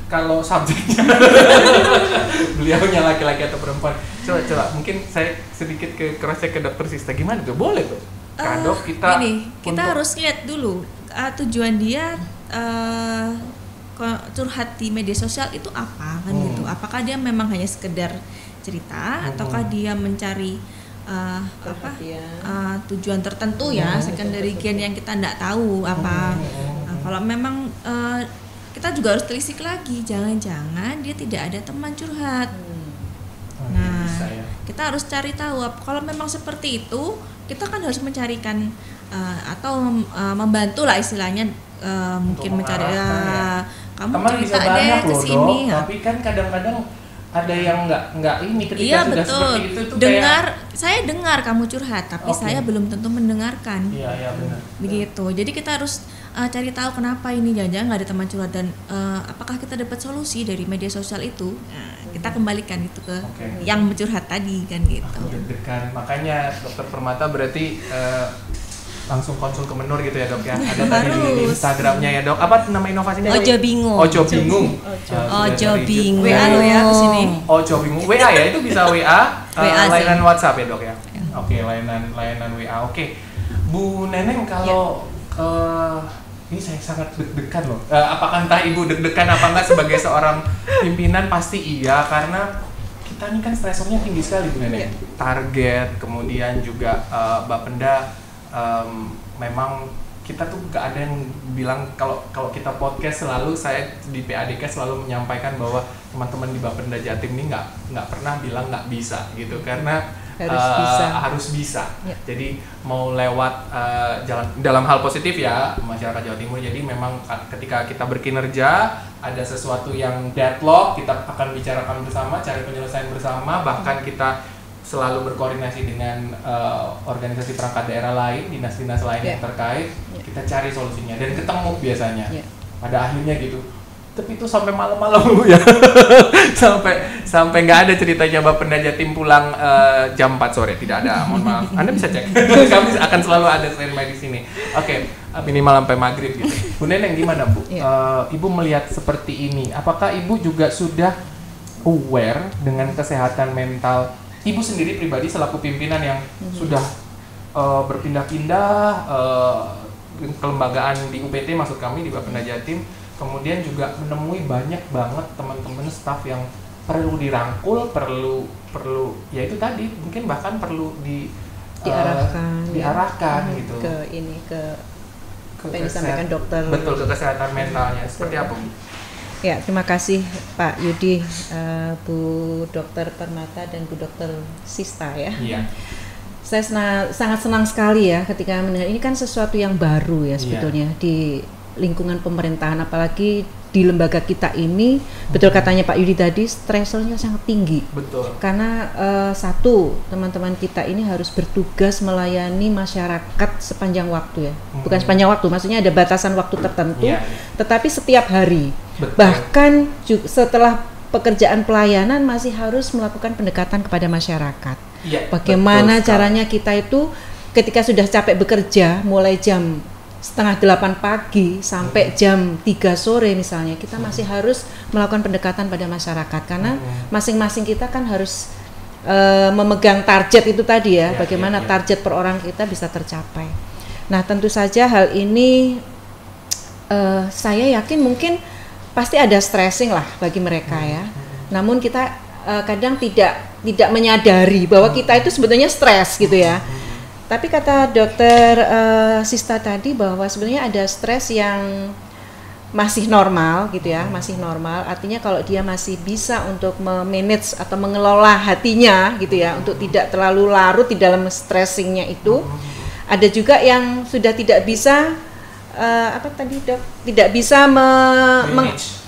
kalau subjeknya beliaunya laki-laki atau perempuan. Coba mungkin saya sedikit cross check ke Dokter Sista, gimana tuh? Boleh tuh? Dok, kita harus lihat dulu tujuan dia curhat di media sosial itu apa kan gitu. Apakah dia memang hanya sekedar cerita ataukah dia mencari tujuan tertentu ya, secondary gain yang kita tidak tahu apa. Kalau memang kita juga harus telisik lagi, jangan-jangan dia tidak ada teman curhat. Kita harus cari tahu. Kalau memang seperti itu, kita kan harus mencarikan atau membantu lah istilahnya, mungkin mencari kamu teman cerita bisa banyak deh ke sini. Tapi kan kadang-kadang ada yang nggak ini ketika sudah betul. Seperti itu tuh saya dengar kamu curhat, tapi saya belum tentu mendengarkan. Iya benar. Begitu. Jadi kita harus cari tahu kenapa ini, jangan-jangan nggak ada teman curhat dan apakah kita dapat solusi dari media sosial itu. Kita kembalikan itu ke yang mencurhat tadi kan gitu. Deg-degan. Makanya Dokter Permata berarti langsung konsul ke Menur gitu ya, Dok ya. Ada tadi di Instagramnya ya, Dok. Apa nama inovasinya? Ojo bingung. Ojo bingung. Ojo bingung. WA lo ya ke sini. Ojo bingung. WA ya, itu bisa WA. Layanan sih. WhatsApp ya, Dok ya. Oke, layanan WA. Oke. Bu Neneng, kalau ini saya sangat deg-degan loh. Apakah entah Ibu deg-degan apa enggak sebagai seorang pimpinan? Pasti iya, karena kita ini kan stresornya tinggi sekali Bu Neneng. Target, kemudian juga Bapenda memang kita tuh gak ada yang bilang, kalau kita podcast selalu, saya di PADK selalu menyampaikan bahwa teman-teman di Bapenda Jatim ini nggak pernah bilang nggak bisa gitu, karena harus bisa. Ya. Jadi mau lewat jalan dalam hal positif ya masyarakat Jawa Timur. Jadi memang ketika kita berkinerja ada sesuatu yang deadlock, kita akan bicarakan bersama, cari penyelesaian bersama, bahkan kita selalu berkoordinasi dengan organisasi perangkat daerah lain, dinas-dinas lain yang terkait, kita cari solusinya dan ketemu biasanya pada akhirnya gitu. Tapi itu sampai malam-malam Bu ya. sampai nggak ada ceritanya Bapenda Jatim pulang jam 4 sore, tidak ada, mohon maaf. Anda bisa cek. Kami akan selalu ada standby di sini. Oke, minimal sampai maghrib gitu. Bu Neneng gimana Bu? Ibu melihat seperti ini, apakah Ibu juga sudah aware dengan kesehatan mental Ibu sendiri pribadi selaku pimpinan yang sudah berpindah-pindah kelembagaan di UPT, maksud kami di Bapenda Jatim, kemudian juga menemui banyak banget teman-teman staf yang perlu dirangkul, perlu ya itu tadi mungkin bahkan perlu diarahkan gitu ke apa yang disampaikan dokter. Betul, ke kesehatan mentalnya. Seperti apa Bu? Ya, terima kasih Pak Yudi, Bu Dokter Permata dan Bu Dokter Sista ya. Iya. Saya sangat senang sekali ya ketika mendengar ini, kan sesuatu yang baru ya sebetulnya di lingkungan pemerintahan, apalagi di lembaga kita ini. Betul katanya Pak Yudi tadi, stresornya sangat tinggi. Betul. Karena satu, teman-teman kita ini harus bertugas melayani masyarakat sepanjang waktu ya. Bukan sepanjang waktu, maksudnya ada batasan waktu tertentu, tetapi setiap hari. Betul. Bahkan setelah pekerjaan pelayanan masih harus melakukan pendekatan kepada masyarakat. Ya, bagaimana caranya kita itu ketika sudah capek bekerja, mulai jam 7:30 pagi sampai jam 3 sore misalnya, kita masih harus melakukan pendekatan pada masyarakat, karena masing-masing kita kan harus memegang target itu tadi ya, bagaimana target per orang kita bisa tercapai. Nah tentu saja hal ini saya yakin mungkin pasti ada stressing lah bagi mereka ya. Namun kita kadang tidak menyadari bahwa kita itu sebetulnya stres gitu ya. Tapi kata dokter Sista tadi bahwa sebenarnya ada stres yang masih normal gitu ya, masih normal. Artinya kalau dia masih bisa untuk memanage atau mengelola hatinya gitu ya, untuk tidak terlalu larut di dalam stressingnya itu. Ada juga yang sudah tidak bisa apa tadi Dok? Tidak bisa memanage.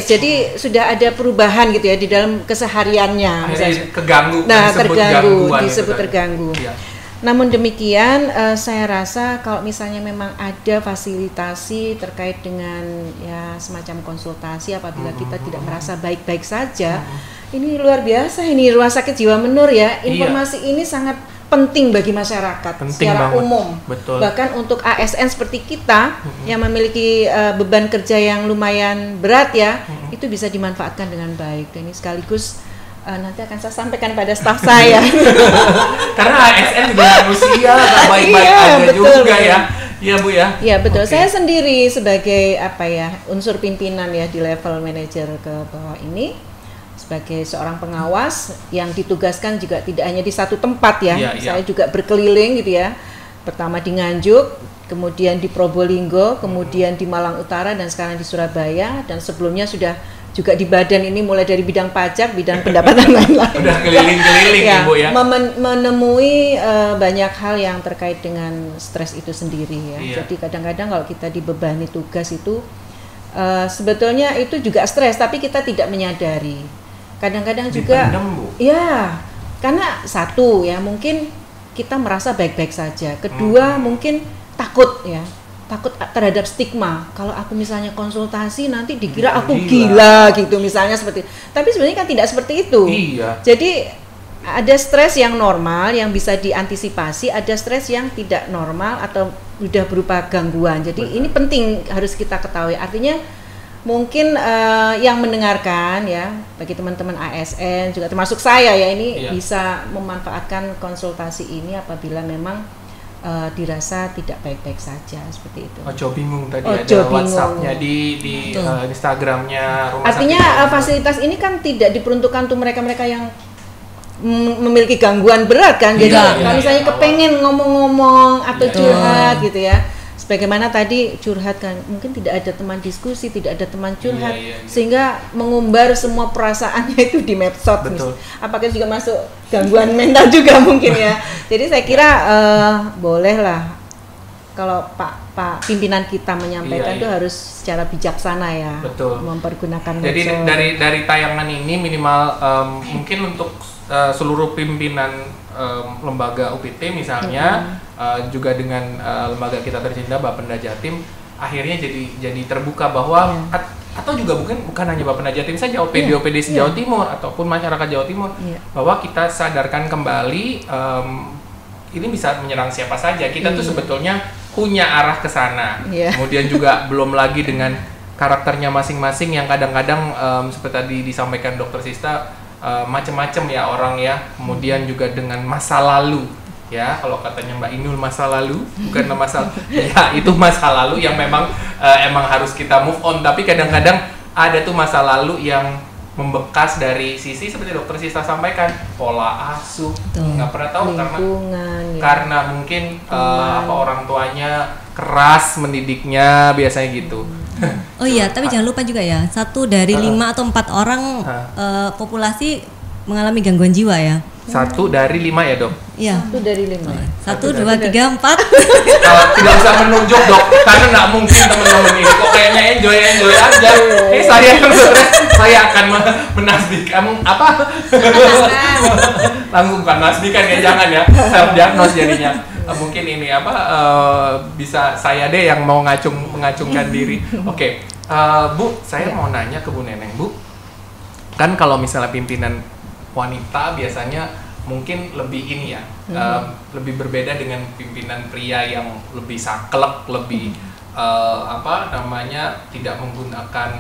Jadi sudah ada perubahan gitu ya di dalam kesehariannya. Akhirnya keganggu. Nah, disebut terganggu. Ya. Namun demikian, saya rasa kalau misalnya memang ada fasilitasi terkait dengan ya semacam konsultasi apabila kita tidak merasa baik-baik saja, ini luar biasa ini Rumah Sakit Jiwa Menur ya. Informasi ini sangat penting bagi masyarakat secara umum. Betul. Bahkan untuk ASN seperti kita yang memiliki beban kerja yang lumayan berat ya, itu bisa dimanfaatkan dengan baik. Dan ini sekaligus nanti akan saya sampaikan pada staf saya. Karena ASN juga manusia, baik-baik aja juga ya. Iya Bu ya. Iya betul. Saya sendiri sebagai unsur pimpinan ya di level manajer ke bawah ini, sebagai seorang pengawas yang ditugaskan juga tidak hanya di satu tempat ya. Saya juga berkeliling gitu ya. Pertama di Nganjuk, kemudian di Probolinggo, kemudian di Malang Utara, dan sekarang di Surabaya, dan sebelumnya sudah juga di badan ini mulai dari bidang pajak, bidang pendapatan lain-lain. Udah keliling-keliling ya, Bu ya. Menemui banyak hal yang terkait dengan stres itu sendiri ya. Jadi kadang-kadang kalau kita dibebani tugas itu sebetulnya itu juga stres, tapi kita tidak menyadari. Kadang-kadang juga ya, karena satu ya mungkin kita merasa baik-baik saja. Kedua mungkin takut terhadap stigma. Kalau aku misalnya konsultasi nanti dikira aku gila gitu misalnya seperti itu. Tapi sebenarnya kan tidak seperti itu. Iya. Jadi ada stres yang normal yang bisa diantisipasi, ada stres yang tidak normal atau sudah berupa gangguan. Jadi ini penting harus kita ketahui. Artinya mungkin yang mendengarkan ya, bagi teman-teman ASN juga termasuk saya ya, ini bisa memanfaatkan konsultasi ini apabila memang dirasa tidak baik-baik saja seperti itu. Ojo bingung tadi ada WhatsApp-nya di Instagram-nya Rumah Artinya Sakit. Fasilitas ini kan tidak diperuntukkan untuk mereka-mereka yang memiliki gangguan berat kan. Jadi kalau misalnya kepengen ngomong-ngomong atau curhat gitu ya. Sebagaimana tadi curhat kan, mungkin tidak ada teman diskusi, tidak ada teman curhat, sehingga mengumbar semua perasaannya itu di medsos. Apakah juga masuk gangguan mental juga mungkin ya. Jadi saya kira bolehlah kalau Pak pimpinan kita menyampaikan itu harus secara bijaksana ya. Betul. Mempergunakan medsos. Jadi dari tayangan ini minimal mungkin untuk seluruh pimpinan lembaga UPT misalnya, juga dengan lembaga kita tercinta Bapenda Jatim, akhirnya jadi terbuka bahwa atau juga bukan hanya Bapenda Jatim saja, OPD Jawa Timur ataupun masyarakat Jawa Timur, bahwa kita sadarkan kembali ini bisa menyerang siapa saja. Kita tuh sebetulnya punya arah ke sana. Kemudian juga belum lagi dengan karakternya masing-masing yang kadang-kadang seperti tadi disampaikan Dr. Sista, macam-macam ya orang ya. Kemudian juga dengan masa lalu ya, kalau katanya Mbak Inul masa lalu bukan masa ya itu masa lalu yang memang emang harus kita move on, tapi kadang-kadang ada tuh masa lalu yang membekas dari sisi seperti Dokter Sista sampaikan, pola asuh, nggak pernah tahu karena mungkin orang tuanya keras mendidiknya biasanya gitu. Oh iya, tapi jangan lupa juga ya, 1 dari 5 atau 4 orang populasi mengalami gangguan jiwa ya. 1 dari 5 ya Dok? Iya. 1 dari 5. 1, 2, 3, 4. Tidak usah menunjuk Dok, karena nggak mungkin teman-teman ini kok kayaknya enjoy aja. Saya yang stres, saya akan menasbihkan apa? Langsung bukan nasbihkan ya, jangan ya, self diagnose jadinya. Mungkin ini bisa saya deh yang mau mengacungkan diri. Oke. Bu, saya mau nanya ke Bu Neneng, Bu. Kan kalau misalnya pimpinan wanita biasanya mungkin lebih ini ya, lebih berbeda dengan pimpinan pria yang lebih saklek, lebih tidak menggunakan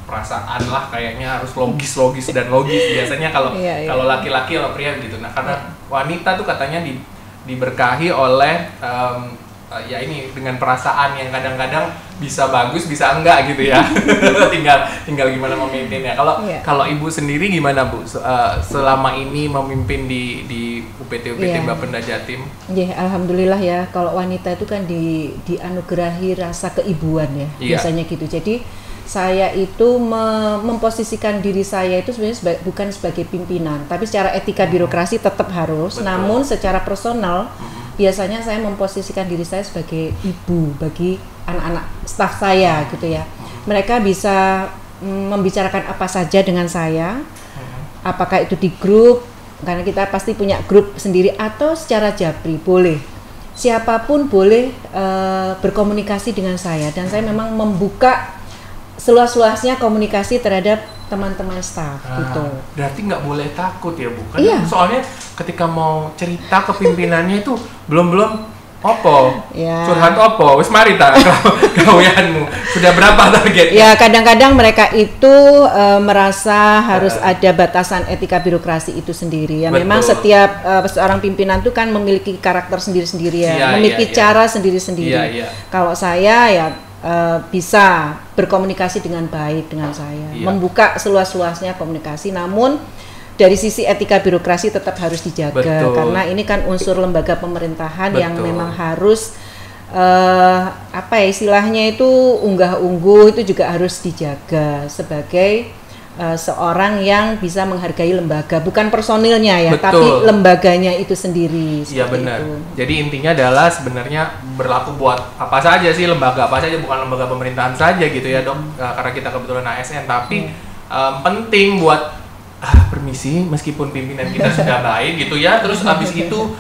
perasaan lah, kayaknya harus logis dan logis biasanya kalau laki-laki atau pria gitu. Nah, karena wanita tuh katanya diberkahi oleh ya ini dengan perasaan yang kadang-kadang bisa bagus bisa enggak gitu ya. tinggal gimana memimpinnya. Kalau Ibu sendiri gimana Bu selama ini memimpin di UPT Bapenda Jatim? Alhamdulillah ya, kalau wanita itu kan dianugerahi rasa keibuan ya, biasanya gitu. Jadi saya itu memposisikan diri saya itu sebenarnya bukan sebagai pimpinan, tapi secara etika birokrasi tetap harus. Betul. Namun secara personal biasanya saya memposisikan diri saya sebagai ibu bagi anak-anak staf saya gitu ya. Mereka bisa membicarakan apa saja dengan saya, apakah itu di grup, karena kita pasti punya grup sendiri, atau secara japri, boleh. Siapapun boleh berkomunikasi dengan saya, dan saya memang membuka seluas-luasnya komunikasi terhadap teman-teman staf gitu. Berarti nggak boleh takut ya Bu? Karena soalnya ketika mau cerita ke pimpinannya itu belum opo, curhat opo, wis mari ta gaweanmu. Sudah berapa targetnya? Ya kadang-kadang mereka itu merasa harus ada batasan etika birokrasi itu sendiri. Ya memang setiap seorang pimpinan itu kan memiliki karakter sendiri-sendiri ya, memiliki cara sendiri-sendiri. Kalau saya ya bisa berkomunikasi dengan baik dengan saya, membuka seluas-luasnya komunikasi, namun dari sisi etika birokrasi tetap harus dijaga. Karena ini kan unsur lembaga pemerintahan yang memang harus istilahnya itu unggah-ungguh itu juga harus dijaga sebagai seorang yang bisa menghargai lembaga, bukan personilnya ya, tapi lembaganya itu sendiri. Iya benar. Jadi intinya adalah sebenarnya berlaku buat apa saja sih, lembaga apa saja, bukan lembaga pemerintahan saja gitu ya Dok, karena kita kebetulan ASN, tapi penting buat permisi meskipun pimpinan kita sudah baik gitu ya, terus habis itu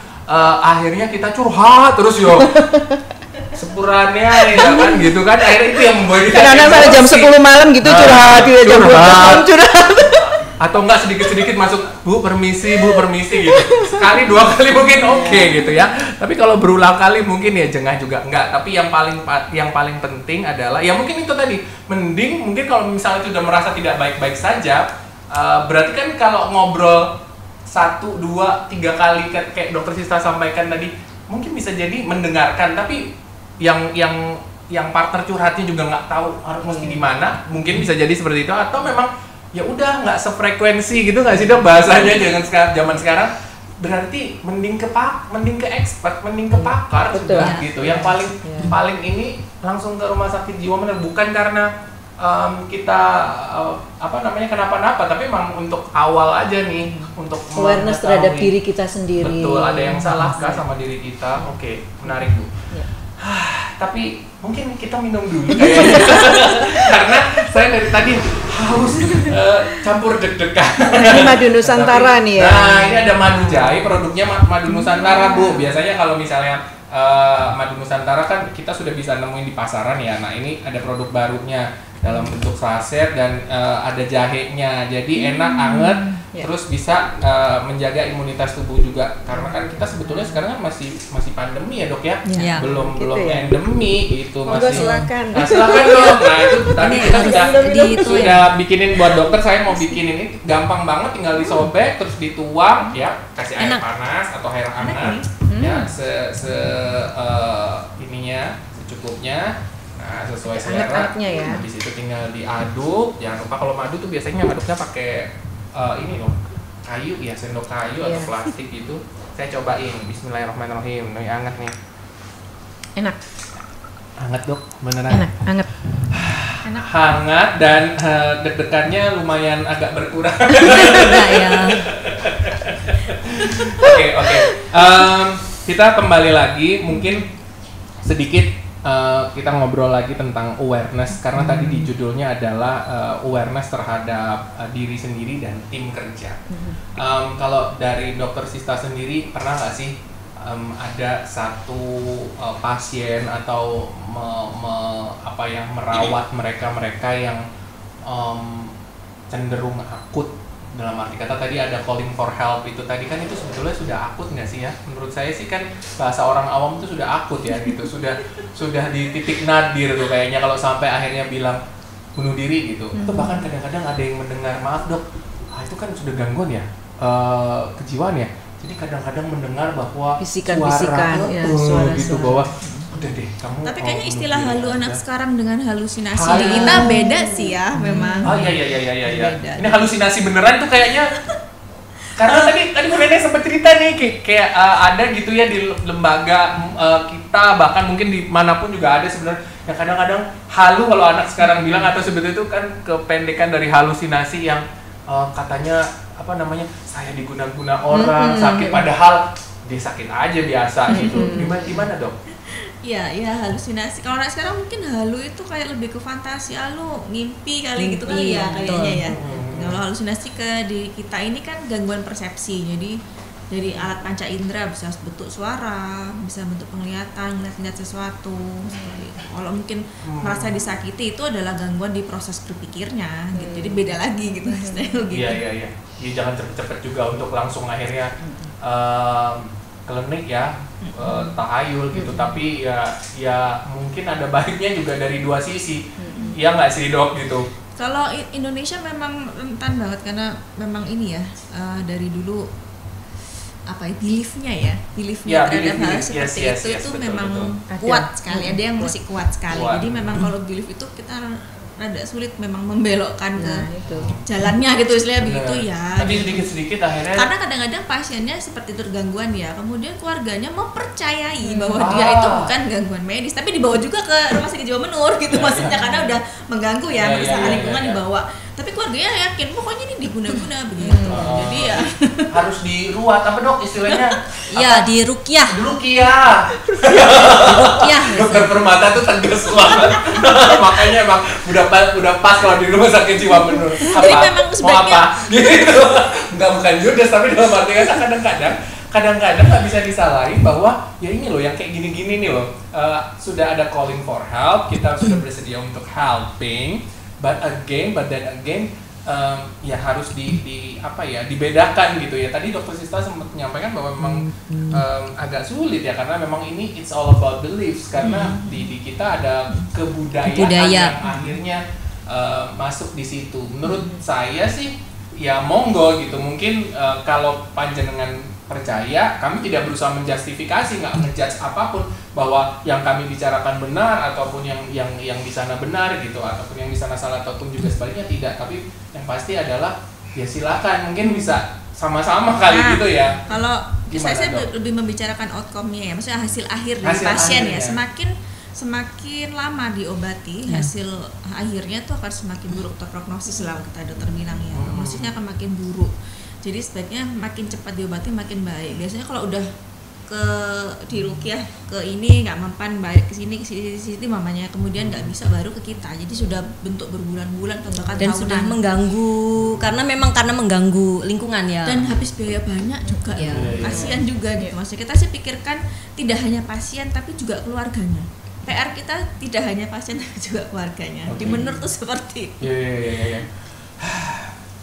akhirnya kita curhat terus sepurannya ya kan gitu kan, akhirnya itu yang membuat kita kadang-kadang sampai jam 10 malam gitu curhat jam 12 curhat atau enggak sedikit-sedikit masuk Bu permisi gitu, sekali dua kali mungkin oke gitu ya, tapi kalau berulang kali mungkin ya jengah juga enggak. Tapi yang paling penting adalah ya mungkin itu tadi, mungkin kalau misalnya itu udah merasa tidak baik-baik saja, berarti kan kalau ngobrol 1, 2, 3 kali kayak Dokter Sista sampaikan tadi, mungkin bisa jadi mendengarkan, tapi yang partner curhatnya juga nggak tahu harus mesti gimana, mungkin bisa jadi seperti itu, atau memang ya udah nggak sefrekuensi gitu nggak sih Dok bahasanya zaman sekarang, berarti mending ke expert, mending ke pakar sudah gitu. Yang paling ini langsung ke rumah sakit jiwa benar, bukan karena kita kenapa-napa, tapi memang untuk awal aja nih, untuk awareness terhadap diri kita sendiri. Betul, ada yang salah kah sama diri kita? Oke, menarik Bu. Tapi mungkin kita minum dulu kayaknya. Karena saya dari tadi haus, campur deg-degan. Ini madu Nusantara nih ya. Nah, ini ada madu jahe, produknya madu Nusantara Bu. Biasanya kalau misalnya madu Nusantara kan kita sudah bisa nemuin di pasaran ya. Nah, ini ada produk barunya dalam bentuk saset dan ada jahenya, jadi enak, anget, terus bisa menjaga imunitas tubuh juga, karena kan kita sebetulnya sekarang kan masih pandemi ya Dok ya, belum endemi gitu, masih. Silakan. Nah, silakan Dok. Nah itu tadi kita sudah bikinin buat dokter, saya mau bikin ini gampang banget, tinggal disobek terus dituang ya, kasih air panas atau air hangat ya, ininya secukupnya. Nah, sesuai selera. Ya. Habis itu tinggal diaduk. Jangan lupa kalau madu tuh biasanya ngaduknya pakai ini loh, kayu ya, sendok kayu atau plastik gitu. Saya cobain. Bismillahirrahmanirrahim. Ini hangat nih. Enak. Hangat Dok, beneran. Hangat. Hangat dan deg-degannya lumayan agak berkurang. Oke. Kita kembali lagi, mungkin sedikit kita ngobrol lagi tentang awareness, karena tadi di judulnya adalah awareness terhadap diri sendiri dan tim kerja. Kalau dari Dokter Sista sendiri, pernah nggak sih ada satu pasien atau merawat mereka yang cenderung akut? Dalam arti kata tadi ada calling for help, itu tadi kan itu sebetulnya sudah akut nggak sih ya? Menurut saya sih kan bahasa orang awam itu sudah akut ya gitu, sudah di titik nadir tuh kayaknya kalau sampai akhirnya bilang bunuh diri gitu. Atau bahkan kadang-kadang ada yang mendengar, maaf Dok, itu kan sudah gangguan ya, kejiwaan ya. Jadi kadang-kadang mendengar bahwa bisikan-bisikan suara gitu, bahwa Udah deh, kamu. Tapi kayaknya istilah halu anak sekarang dengan halusinasi di kita beda sih ya, memang. Oh iya. Ini halusinasi beneran tuh kayaknya. Karena tadi Bu Neneng sempat cerita nih kayak ada gitu ya di lembaga kita, bahkan mungkin di manapun juga ada sebenarnya yang kadang-kadang halu kalau anak sekarang bilang, atau sebetulnya itu kan kependekan dari halusinasi yang katanya apa namanya, saya diguna-guna orang sakit, padahal dia sakit aja biasa gitu. Gimana Dok? Iya, halusinasi. Kalau anak sekarang mungkin halu itu kayak lebih ke fantasi, ngimpi kali gitu kali ya kayaknya ya. Kalau halusinasi ke diri kita ini kan gangguan persepsi. Jadi dari alat panca indera bisa bentuk suara, bisa bentuk penglihatan, ngeliat sesuatu. Kalau mungkin merasa disakiti itu adalah gangguan di proses berpikirnya gitu. Jadi beda lagi gitu. Iya. Ya, jangan cepet-cepet juga untuk langsung akhirnya klinik ya, tahayul gitu. Tapi ya mungkin ada baiknya juga dari dua sisi. Iya nggak sih Dok gitu? Kalau Indonesia memang rentan banget karena memang ini ya dari dulu beliefnya terhadap hal seperti itu memang kuat sekali. Ada yang masih kuat sekali. Jadi memang kalau belief itu kita rada sulit memang membelokkan ke jalannya gitu istilahnya begitu ya. Tapi sedikit-sedikit akhirnya. Karena kadang-kadang pasiennya seperti itu gangguan ya, kemudian keluarganya mempercayai bahwa dia itu bukan gangguan medis, tapi dibawa juga ke rumah sakit jiwa menur gitu maksudnya karena udah mengganggu ya, merusak lingkungan dibawa. Tapi keluarganya yakin pokoknya ini diguna-guna begitu. Jadi ya harus diruat apa Dok istilahnya? Iya, diruqyah. Diruqyah. Dokter Permata tuh tegas banget. Makanya emang udah pas kalau di rumah sakit jiwa menur. Jadi memang sebaiknya mau apa? Gitu. Bukan judes, tapi dalam arti kata kadang-kadang nggak bisa disalahin bahwa ya ini loh yang kayak gini-gini nih loh. Sudah ada calling for help, kita sudah bersedia untuk helping. But then again, ya harus dibedakan gitu ya. Tadi Dr. Sista sempat menyampaikan bahwa memang agak sulit ya karena memang ini it's all about beliefs karena di kita ada kebudayaan yang akhirnya masuk di situ. Menurut saya sih ya monggo gitu. Mungkin kalau panjenengan percaya, kami tidak berusaha menjustifikasi, nggak ngejudge apapun bahwa yang kami bicarakan benar ataupun yang di sana benar gitu, ataupun yang di sana salah ataupun juga sebaliknya tidak. Tapi yang pasti adalah ya silakan, mungkin bisa sama-sama kali gitu ya. Kalau saya lebih membicarakan outcome-nya ya, maksudnya hasil akhir dari pasien ya. Semakin lama diobati, hasil akhirnya tuh akan semakin buruk atau prognosis lah kita dokter bilang ya. Prognosisnya akan makin buruk. Jadi sebaiknya makin cepat diobati makin baik. Biasanya kalau udah di ruqyah ke ini nggak mempan, balik ke sini mamanya, kemudian nggak bisa baru ke kita. Jadi sudah bentuk berbulan-bulan atau bahkan dan tahunan. Sudah mengganggu karena mengganggu lingkungan ya. Dan habis biaya banyak juga ya. Kasihan juga gitu. Maksudnya kita sih pikirkan tidak hanya pasien tapi juga keluarganya. PR kita tidak hanya pasien tapi juga keluarganya. Di menur tuh seperti itu. Iya.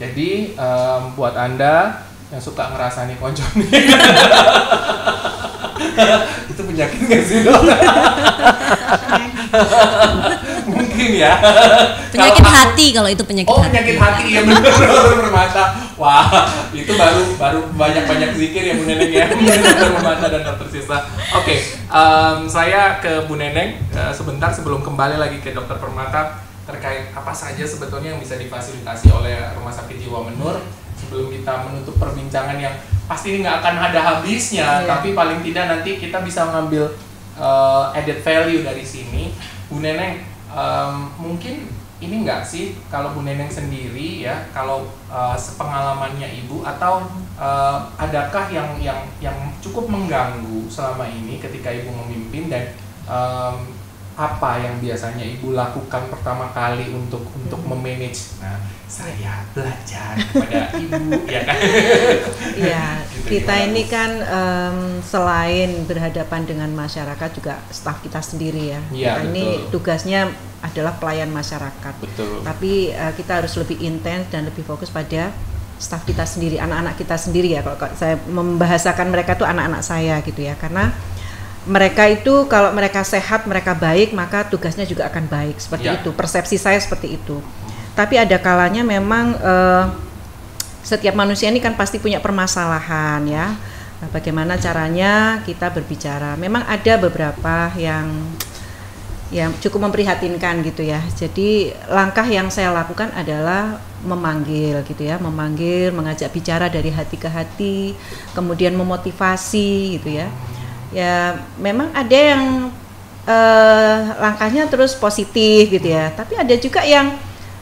Jadi buat Anda yang suka ngerasani konjol itu penyakit nggak sih Dok? Mungkin ya. Penyakit hati kalau itu penyakit hati. Penyakit hati ya benar Permata. Wah, itu baru banyak zikir ya Bu Neneng ya. Dokter Permata dan Dokter Sista. Oke, saya ke Bu Neneng sebentar sebelum kembali lagi ke Dokter Permata terkait apa saja sebetulnya yang bisa difasilitasi oleh Rumah Sakit Jiwa Menur. Sebelum kita menutup perbincangan yang pasti ini nggak akan ada habisnya, tapi paling tidak nanti kita bisa ngambil added value dari sini. Bu Neneng, mungkin ini nggak sih kalau Bu Neneng sendiri ya, kalau sepengalamannya Ibu atau adakah yang cukup mengganggu selama ini ketika Ibu memimpin dan apa yang biasanya Ibu lakukan pertama kali untuk memanage? Nah, saya belajar kepada Ibu ya kan. Iya, gitu, kita ini kan selain berhadapan dengan masyarakat juga staf kita sendiri ya. Kita ini tugasnya adalah pelayan masyarakat. Betul. Tapi kita harus lebih intens dan lebih fokus pada staf kita sendiri, anak-anak kita sendiri ya. Kalau saya membahasakan mereka tuh anak-anak saya gitu ya, karena mereka itu kalau mereka sehat, mereka baik, maka tugasnya juga akan baik. Seperti itu, persepsi saya seperti itu. Tapi ada kalanya memang setiap manusia ini kan pasti punya permasalahan ya. bagaimana caranya kita berbicara. Memang ada beberapa yang cukup memprihatinkan gitu ya. Jadi langkah yang saya lakukan adalah memanggil gitu ya, mengajak bicara dari hati ke hati, kemudian memotivasi gitu ya. Ya memang ada yang langkahnya terus positif gitu ya, tapi ada juga yang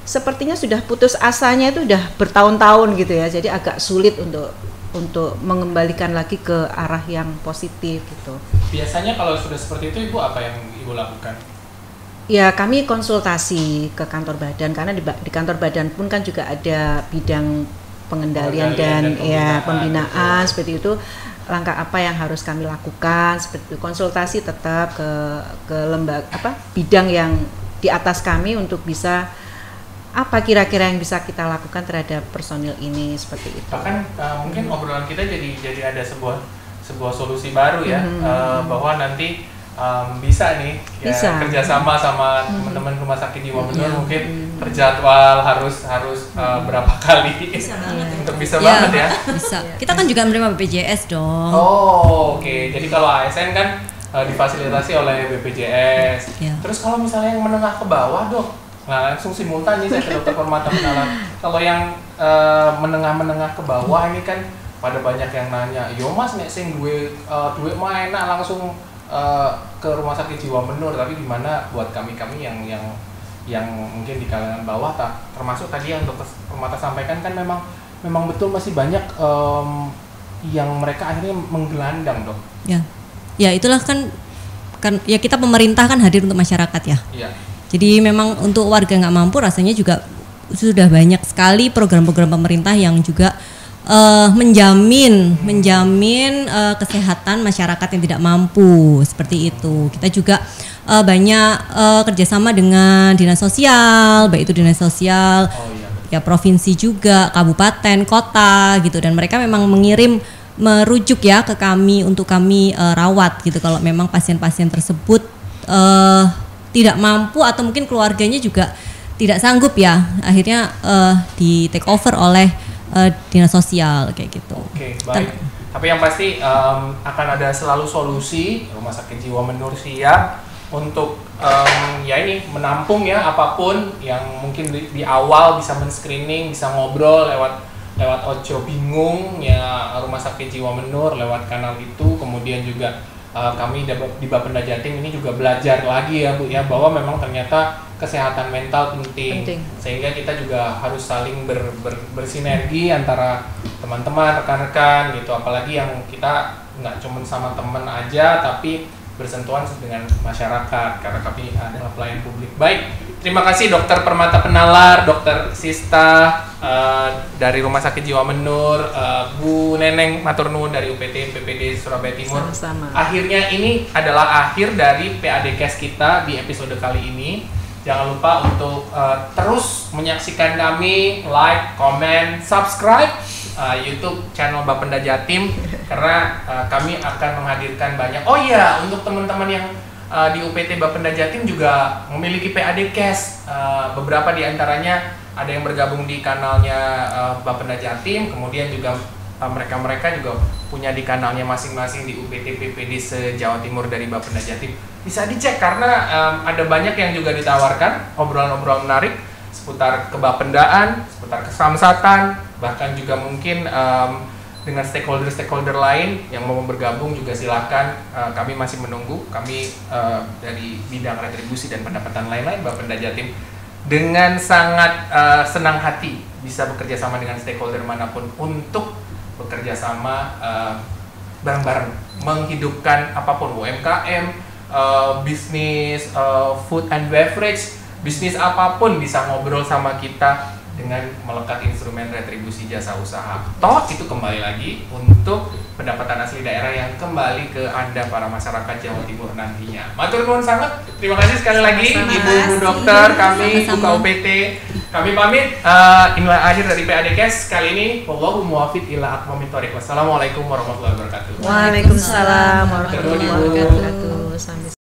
sepertinya sudah putus asanya itu udah bertahun-tahun gitu ya. Jadi agak sulit untuk mengembalikan lagi ke arah yang positif gitu. Biasanya kalau sudah seperti itu Ibu apa yang Ibu lakukan? Ya kami konsultasi ke kantor badan, karena di kantor badan pun kan juga ada bidang pengendalian dan pembinaan seperti itu. Langkah apa yang harus kami lakukan seperti itu. Konsultasi tetap ke lembaga bidang yang di atas kami untuk bisa apa kira-kira yang bisa kita lakukan terhadap personil ini seperti itu. Bahkan mungkin obrolan kita jadi ada sebuah solusi baru ya, bahwa nanti bisa nih ya, kerjasama sama teman-teman rumah sakit jiwa menur, mungkin terjadwal harus berapa kali untuk bisa banget ya. Bisa. Kita kan juga menerima BPJS dong. Oh, oke. Jadi kalau ASN kan difasilitasi oleh BPJS. Terus kalau misalnya yang menengah ke bawah Dok, nah langsung simultan nih saya ke Dokter Permata Penalar. Kalau yang menengah ke bawah ini kan pada banyak yang nanya, yo mas nek sing duit mah enak langsung ke rumah sakit jiwa menur, tapi gimana buat kami yang mungkin di kalangan bawah, termasuk tadi yang Dokter Permata sampaikan kan memang betul masih banyak yang mereka akhirnya menggelandang Dok. Ya itulah kan ya kita pemerintah kan hadir untuk masyarakat ya. Jadi memang untuk warga nggak mampu rasanya juga sudah banyak sekali program-program pemerintah yang juga menjamin kesehatan masyarakat yang tidak mampu seperti itu. Kita juga banyak kerjasama dengan dinas sosial, baik itu dinas sosial ya provinsi juga, kabupaten, kota gitu, dan mereka memang merujuk ya ke kami untuk kami rawat gitu kalau memang pasien-pasien tersebut tidak mampu atau mungkin keluarganya juga tidak sanggup ya, akhirnya di take over oleh dinas sosial kayak gitu. Oke, baik. Tapi yang pasti akan ada selalu solusi. Rumah Sakit Jiwa Menur siap untuk menampung ya apapun yang mungkin di awal bisa men-screening, bisa ngobrol lewat Ojo Bingung ya Rumah Sakit Jiwa Menur lewat kanal itu. Kemudian juga kami di Bapenda Jatim ini juga belajar lagi ya Bu ya, bahwa memang ternyata kesehatan mental penting. Sehingga kita juga harus saling bersinergi antara teman-teman, rekan-rekan gitu, apalagi yang kita nggak cuma sama teman aja tapi bersentuhan dengan masyarakat karena kami adalah pelayan publik. Baik, terima kasih Dokter Permata Penalar, Dokter Sista dari Rumah Sakit Jiwa Menur, Bu Neneng matur nuwun dari UPT PPD Surabaya Timur. Sama-sama. Akhirnya ini adalah akhir dari PADcast kita di episode kali ini. Jangan lupa untuk terus menyaksikan kami, like, comment, subscribe YouTube channel Bapenda Jatim karena kami akan menghadirkan banyak. Oh iya, untuk teman-teman yang di UPT Bapenda Jatim juga memiliki PADcast. Beberapa di antaranya ada yang bergabung di kanalnya Bapenda Jatim, kemudian juga mereka juga punya di kanalnya masing-masing di UPT PPD se-Jawa Timur dari Bapenda Jatim. Bisa dicek karena ada banyak yang juga ditawarkan obrolan-obrolan menarik seputar kebapendaan, seputar kesamsatan, bahkan juga mungkin dengan stakeholder lain yang mau bergabung juga silakan. Kami masih menunggu. Kami dari bidang retribusi dan pendapatan lain-lain Bapenda Jatim dengan sangat senang hati bisa bekerja sama dengan stakeholder manapun untuk bekerja sama bareng-bareng menghidupkan apapun UMKM, bisnis food and beverage, bisnis apapun bisa ngobrol sama kita dengan melekat instrumen retribusi jasa usaha. Toh itu kembali lagi untuk pendapatan asli daerah yang kembali ke Anda para masyarakat Jawa Timur nantinya. Matur nuwun sangat. Terima kasih sekali lagi Ibu dokter kami UKUPT. Kami pamit. Inilah akhir dari PADcast kali ini. Wallahu muwaffiq ila aqwamit thoriq. Wassalamualaikum warahmatullahi wabarakatuh. Waalaikumsalam warahmatullahi wabarakatuh. Sampai